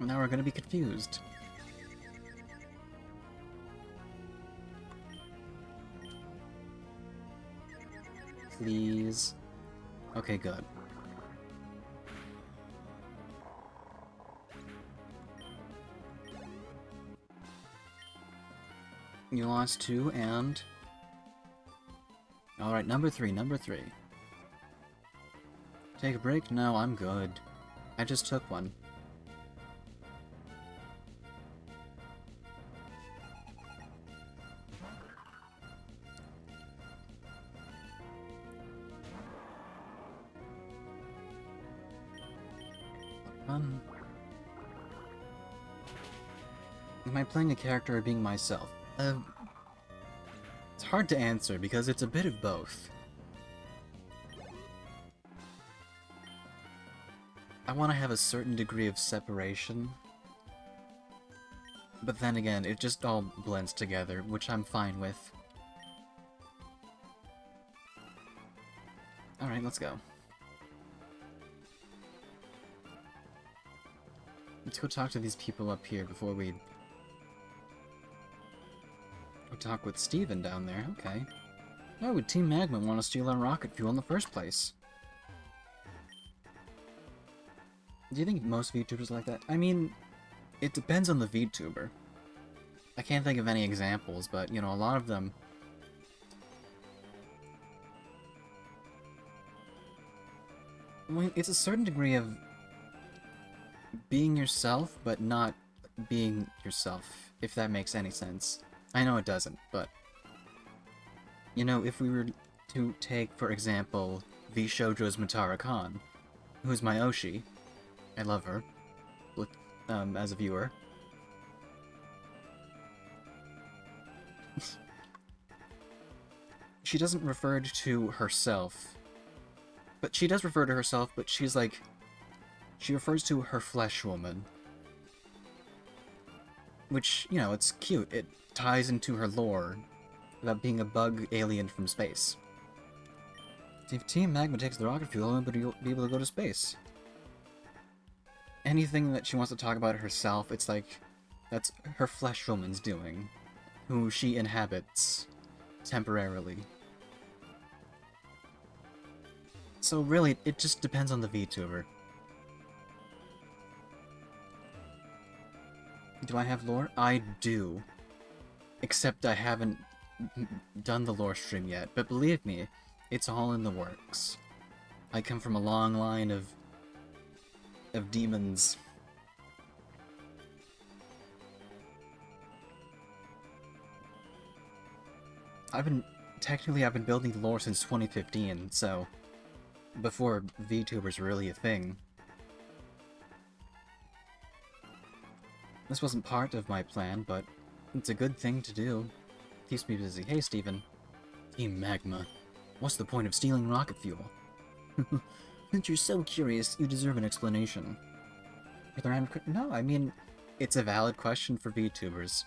Now we're gonna be confused. Please. Okay, good. You lost 2, and... Alright, number 3. Take a break? No, I'm good. I just took one. Am I playing a character or being myself? It's hard to answer because it's a bit of both. I want to have a certain degree of separation, but then again, it just all blends together, which I'm fine with. Alright, let's go. Let's go talk to these people up here before we... Go talk with Steven down there, okay. Why would Team Magma want to steal our rocket fuel in the first place? Do you think most VTubers are like that? I mean, it depends on the VTuber. I can't think of any examples, but, you know, a lot of them... I mean, it's a certain degree of being yourself, but not being yourself, if that makes any sense. I know it doesn't, but... You know, if we were to take, for example, V Shoujo's Matara Khan, who's my Oshi, I love her, as a viewer. She doesn't refer to herself, but she does refer to herself, but she's like... She refers to her flesh woman. Which, you know, it's cute. It ties into her lore about being a bug alien from space. If Team Magma takes the rocket fuel, nobody will be able to go to space. Anything that she wants to talk about herself, it's like, that's her flesh woman's doing. Who she inhabits temporarily. So really, it just depends on the VTuber. Do I have lore? I do. Except I haven't done the lore stream yet, but believe me, it's all in the works. I come from a long line of demons. I've been building lore since 2015, so before VTubers were really a thing. This wasn't part of my plan, but it's a good thing to do. Keeps me busy. Hey, Steven. Team Magma. What's the point of stealing rocket fuel? Since you're so curious, you deserve an explanation. No, I mean, it's a valid question for VTubers.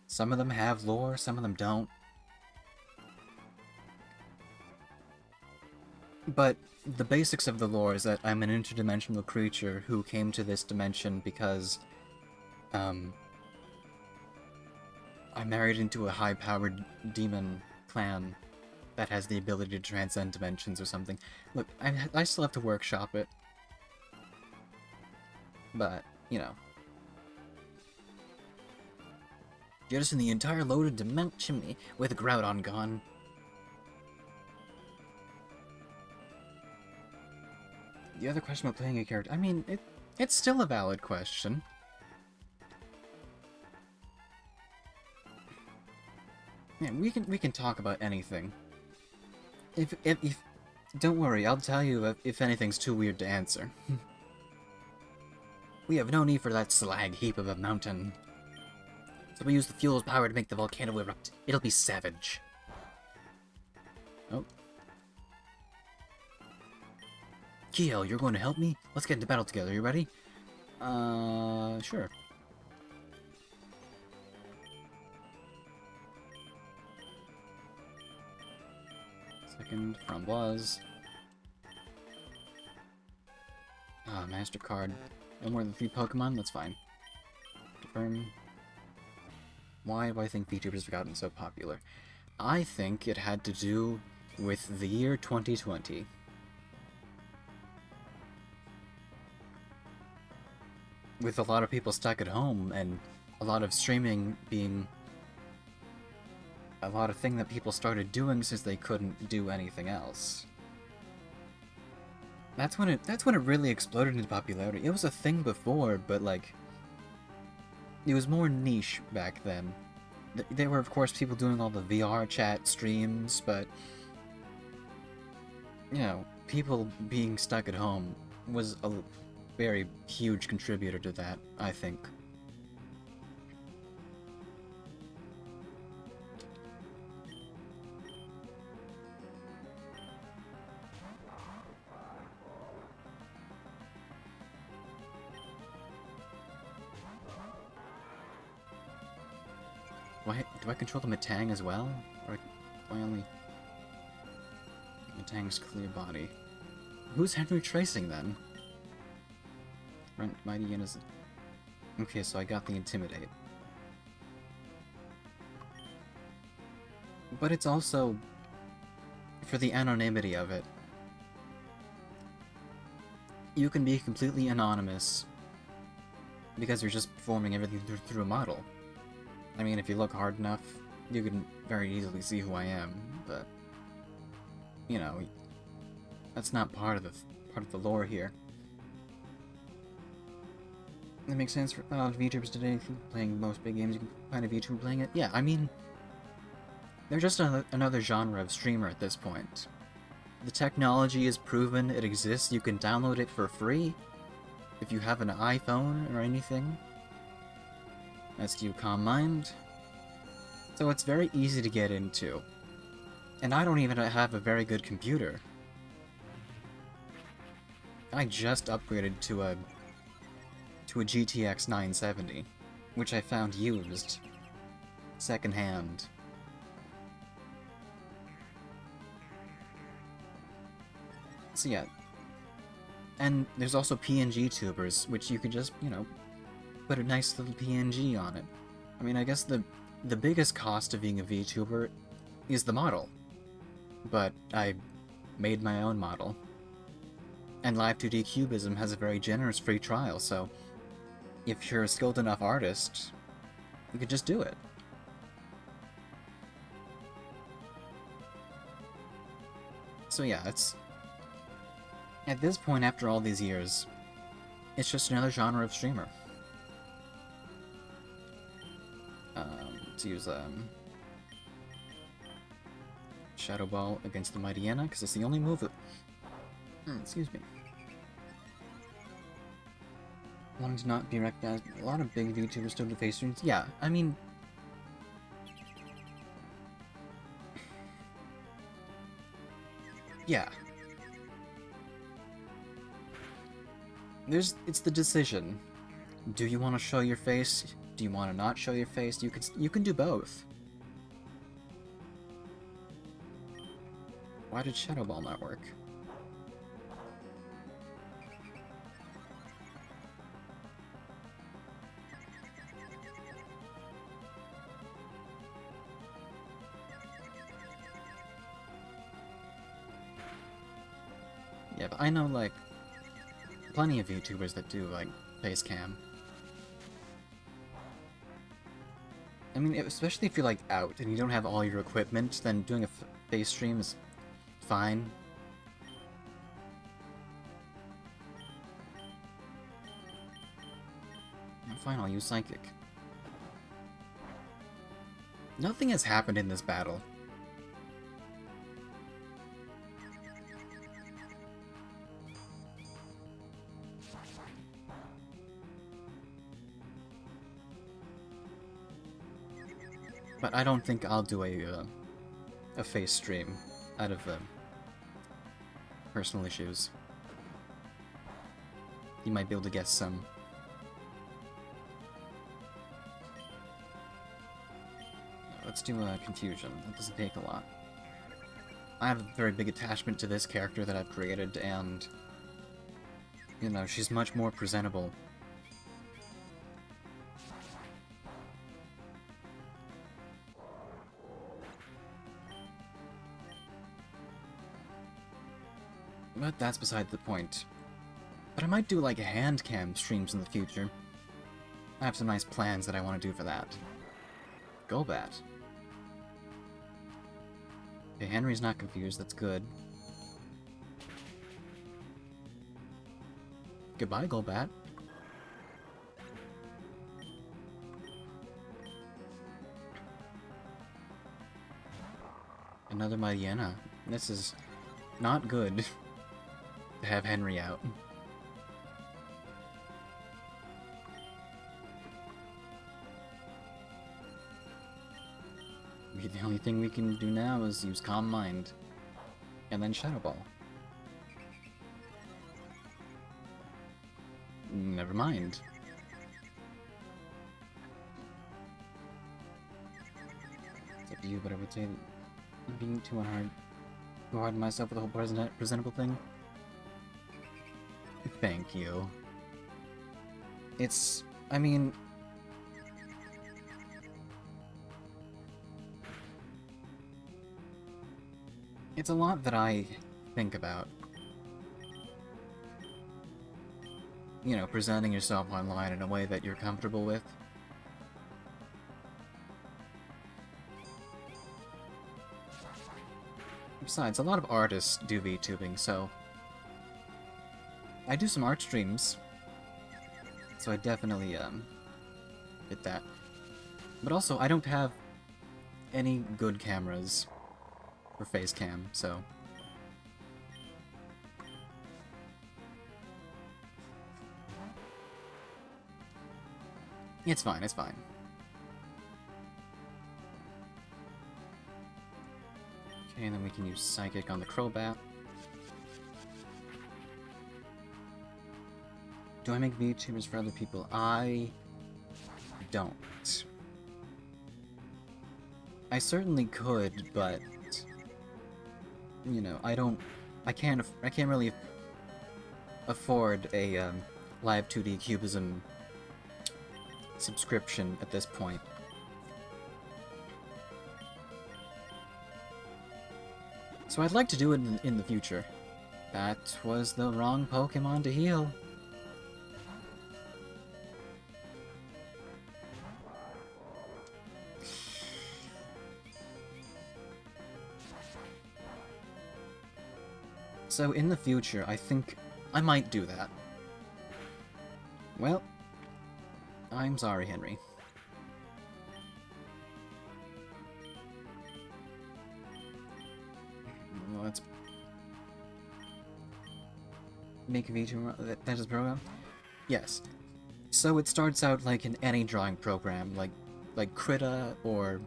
Some of them have lore, some of them don't. But the basics of the lore is that I'm an interdimensional creature who came to this dimension because, um, I married into a high-powered demon clan that has the ability to transcend dimensions or something. Look, I still have to workshop it. But, you know. Jettison the entire loaded dement chimney with Groudon gone. The other question about playing a character, I mean, it's still a valid question. Yeah, we can talk about anything. If don't worry, I'll tell you if anything's too weird to answer. We have no need for that slag heap of a mountain. So we use the fuel's power to make the volcano erupt. It'll be savage. Oh. Kiel, you're going to help me? Let's get into battle together. You ready? Sure. Second, Framboise. MasterCard. No more than 3 Pokemon? That's fine. Confirm. Why do I think VTubers have gotten so popular? I think it had to do with the year 2020. With a lot of people stuck at home, and a lot of streaming being a lot of thing that people started doing since they couldn't do anything else. That's when it really exploded into popularity. It was a thing before, but like it was more niche back then. There were of course people doing all the VR chat streams, but you know, people being stuck at home was a very huge contributor to that, I think. Do I control the Metang as well? Or do I only... Metang's clear body. Who's Henry tracing then? Mighty Yenna's... Okay, so I got the Intimidate. But it's also... for the anonymity of it. You can be completely anonymous because you're just performing everything through a model. I mean, if you look hard enough, you can very easily see who I am, but you know, that's not part of the lore here. That makes sense for VTubers today. Playing most big games, you can find a VTuber playing it. Yeah, I mean, they're just another genre of streamer at this point. The technology is proven, it exists, you can download it for free if you have an iPhone or anything. As do Calm Mind. So it's very easy to get into. And I don't even have a very good computer. I just upgraded to a GTX 970, which I found used, secondhand. So yeah. And there's also PNG tubers, which you could just, you know, put a nice little PNG on it. I mean, I guess the biggest cost of being a VTuber is the model. But I made my own model. And Live2D Cubism has a very generous free trial, so if you're a skilled enough artist, you could just do it. So yeah, it's... at this point, after all these years, it's just another genre of streamer. Let's use Shadow Ball against the Mighty Yenna, because it's the only move that... excuse me. Wanting to not be recognized. A lot of big VTubers still do face streams. Yeah, I mean... yeah. It's the decision. Do you want to show your face? Do you want to not show your face? You can do both. Why did Shadow Ball not work? Yeah, but I know, like, plenty of YouTubers that do, like, face cam. I mean, especially if you're, like, out and you don't have all your equipment, then doing a face stream is fine. Fine, I'll use Psychic. Nothing has happened in this battle. But I don't think I'll do a face stream out of personal issues. You might be able to guess some. Let's do a Confusion. That doesn't take a lot. I have a very big attachment to this character that I've created, and, you know, she's much more presentable. But that's beside the point. But I might do, like, hand cam streams in the future. I have some nice plans that I want to do for that. Golbat. Okay, Henry's not confused, that's good. Goodbye, Golbat. Another Mariana. This is not good to have Henry out. The only thing we can do now is use Calm Mind. And then Shadow Ball. Never mind. It's up to you, but I would say I'm being too hard on myself with the whole presentable thing. Thank you. It's... I mean... It's a lot that I think about. You know, presenting yourself online in a way that you're comfortable with. Besides, a lot of artists do VTubing, so... I do some art streams. So I definitely, get that. But also, I don't have any good cameras for face cam, so... It's fine, it's fine. Okay, and then we can use Psychic on the Crobat. Do I make VTubers for other people? I don't. I certainly could, but you know, I can't really afford a live 2D Cubism subscription at this point. So I'd like to do it in the future. That was the wrong Pokemon to heal. So in the future, I think I might do that. Well, I'm sorry, Henry. Let's make a VTuber that is a program? Yes. So it starts out like in any drawing program, like Krita or,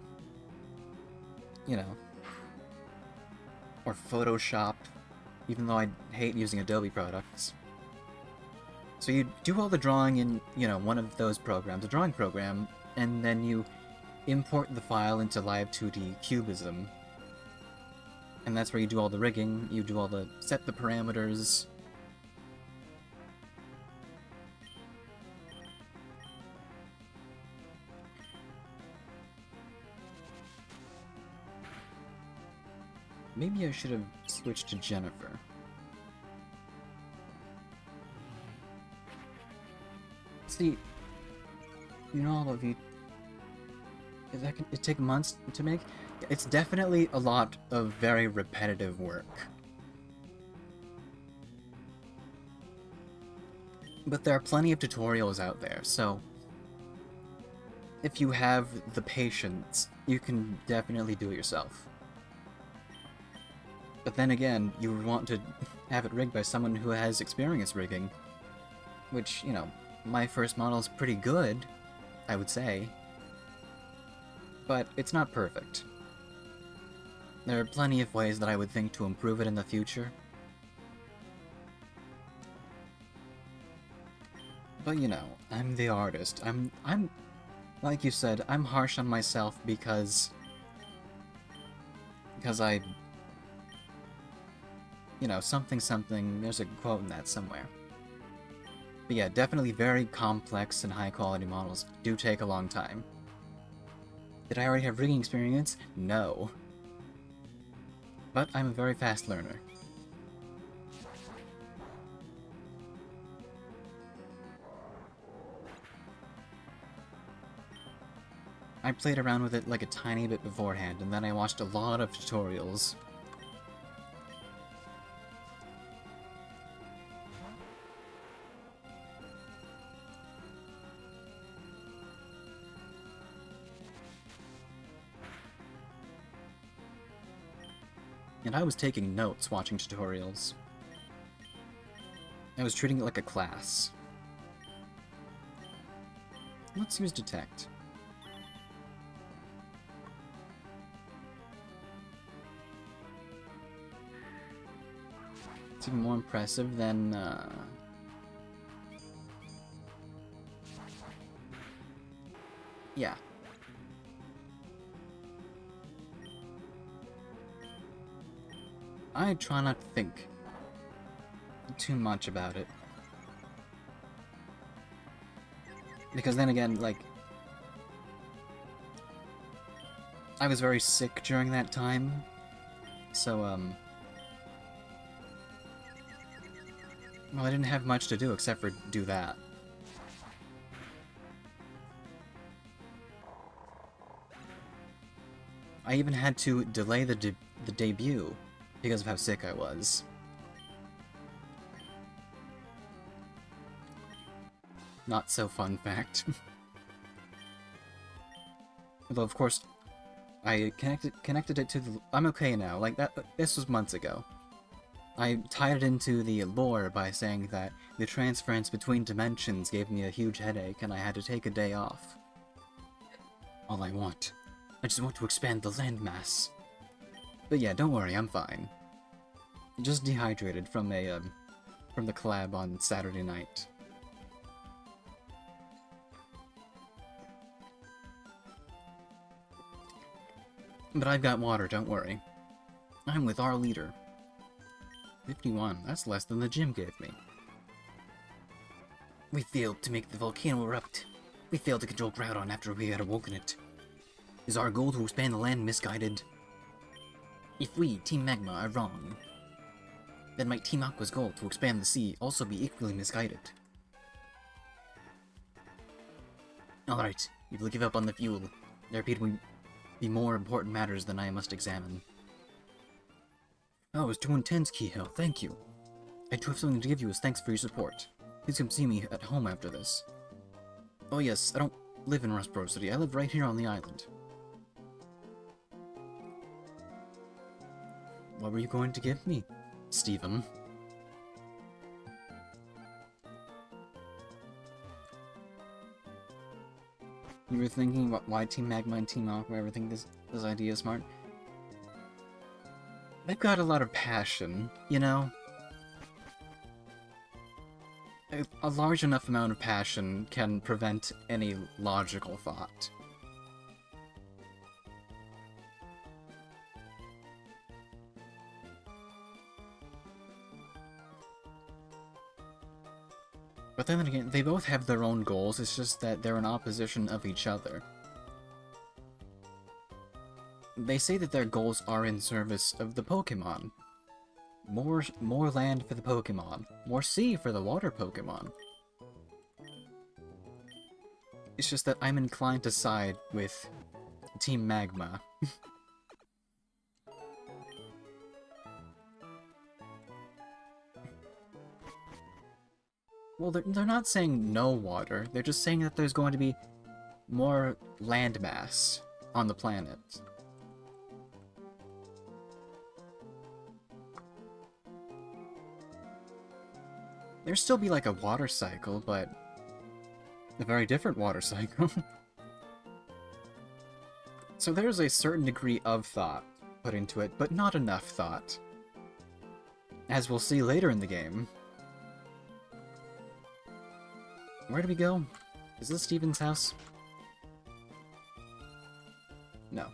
you know, or Photoshop, even though I hate using Adobe products. So you do all the drawing in, you know, one of those programs, a drawing program, and then you import the file into Live 2D Cubism. And that's where you do all the rigging, you do all the set the parameters. Maybe I should have switched to Jennifer. See, you know, all of you, that can it take months to make? It's definitely a lot of very repetitive work. But there are plenty of tutorials out there, so if you have the patience, you can definitely do it yourself. But then again, you would want to have it rigged by someone who has experience rigging. Which, you know, my first model is pretty good, I would say. But it's not perfect. There are plenty of ways that I would think to improve it in the future. But you know, I'm the artist. I'm like you said, I'm harsh on myself because I, you know, something, there's a quote in that somewhere. But yeah, definitely very complex and high-quality models do take a long time. Did I already have rigging experience? No. But I'm a very fast learner. I played around with it like a tiny bit beforehand, and then I watched a lot of tutorials. And I was taking notes watching tutorials. I was treating it like a class. Let's use detect. It's even more impressive than, yeah. I try not to think too much about it. Because then again, like, I was very sick during that time, so, well, I didn't have much to do except for do that. I even had to delay the debut because of how sick I was. Not so fun fact. Although, of course, I connected it to the... I'm okay now, like, this was months ago. I tied it into the lore by saying that the transference between dimensions gave me a huge headache and I had to take a day off. All I want. I just want to expand the landmass. But yeah, don't worry, I'm fine. Just dehydrated from the collab on Saturday night. But I've got water, don't worry. I'm with our leader. 51, that's less than the gym gave me. We failed to make the volcano erupt. We failed to control Groudon after we had awoken it. Is our goal to expand the land misguided? If we, Team Magma, are wrong, then might Team Aqua's goal to expand the sea also be equally misguided? Alright, we will give up on the fuel. There appear to be more important matters than I must examine. Oh, it was too intense, Kihil. Thank you. I do have something to give you as thanks for your support. Please come see me at home after this. Oh yes, I don't live in Rustboro City. I live right here on the island. What were you going to give me, Steven? You were thinking about why Team Magma and Team Aqua ever think this idea is smart? They've got a lot of passion, you know? A large enough amount of passion can prevent any logical thought. But then again, they both have their own goals, it's just that they're in opposition of each other. They say that their goals are in service of the Pokemon. More land for the Pokemon. More sea for the water Pokemon. It's just that I'm inclined to side with Team Magma. Well, they're not saying no water, they're just saying that there's going to be more landmass on the planet. There'd still be like a water cycle, but a very different water cycle. So there's a certain degree of thought put into it, but not enough thought. As we'll see later in the game. Where do we go? Is this Steven's house? No.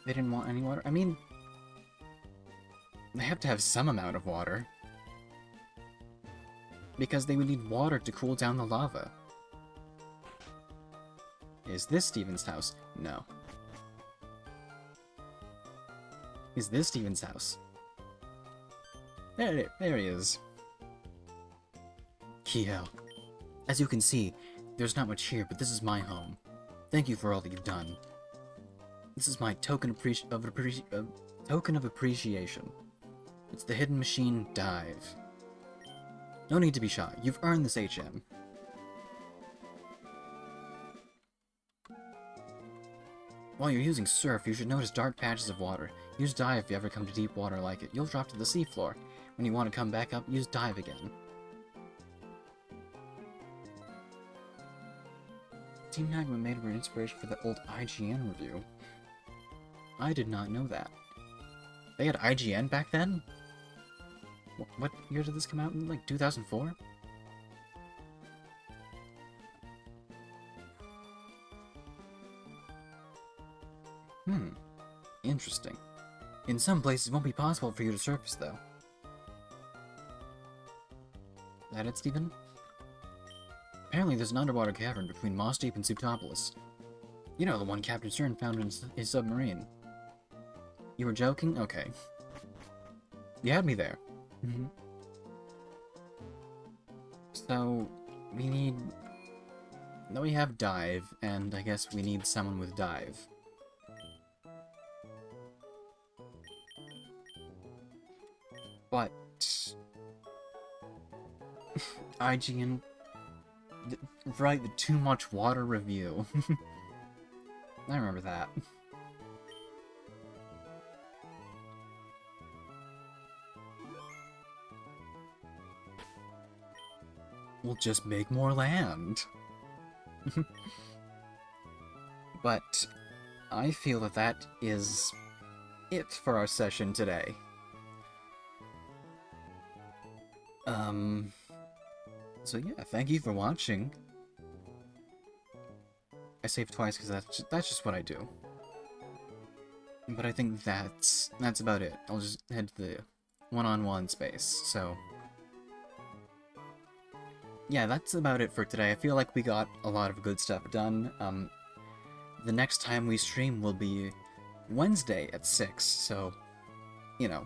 They didn't want any water? I mean, they have to have some amount of water. Because they would need water to cool down the lava. Is this Steven's house? No. Is this Steven's house? There he is. Kiel. As you can see, there's not much here, but this is my home. Thank you for all that you've done. This is my token of appreciation. It's the hidden machine dive. No need to be shy. You've earned this HM. While you're using surf, you should notice dark patches of water. Use dive if you ever come to deep water like it. You'll drop to the seafloor. When you want to come back up, use dive again. Team Magma made an inspiration for the old IGN review. I did not know that. They had IGN back then? What year did this come out in? Like 2004? Interesting. In some places, it won't be possible for you to surface, though. That it, Steven? Apparently, there's an underwater cavern between Moss Deep and Subtopolis. You know, the one Captain Stern found in his submarine. You were joking? Okay. You had me there. So, we need... Now we have dive, and I guess we need someone with dive. But... IGN... Right, the too much water review. I remember that. We'll just make more land. But I feel that that is it for our session today. So yeah, thank you for watching. I saved twice because that's just what I do. But I think that's about it. I'll just head to the one-on-one space, so... Yeah, that's about it for today. I feel like we got a lot of good stuff done. The next time we stream will be Wednesday at 6, so, you know.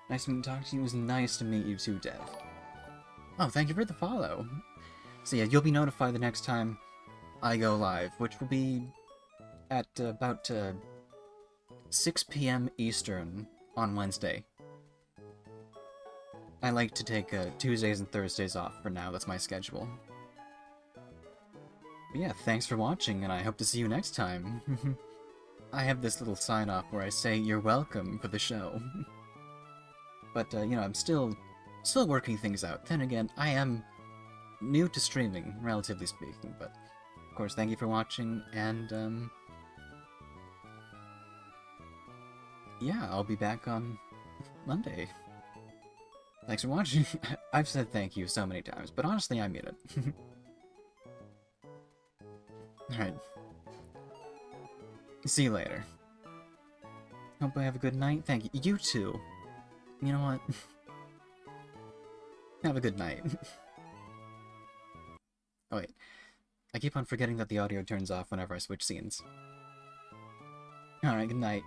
Nice to talk to you. It was nice to meet you too, Dev. Oh, thank you for the follow. So yeah, you'll be notified the next time I go live, which will be at about 6 p.m. Eastern on Wednesday. I like to take Tuesdays and Thursdays off for now. That's my schedule. But yeah, thanks for watching, and I hope to see you next time. I have this little sign-off where I say you're welcome for the show. But, you know, I'm still working things out. Then again, I am new to streaming, relatively speaking, but of course, thank you for watching, and, yeah, I'll be back on Monday. Thanks for watching. I've said thank you so many times, but honestly, I mean it. Alright. See you later. Hope I have a good night. Thank you. You too. You know what? Have a good night. Oh wait. I keep on forgetting that the audio turns off whenever I switch scenes. Alright, good night.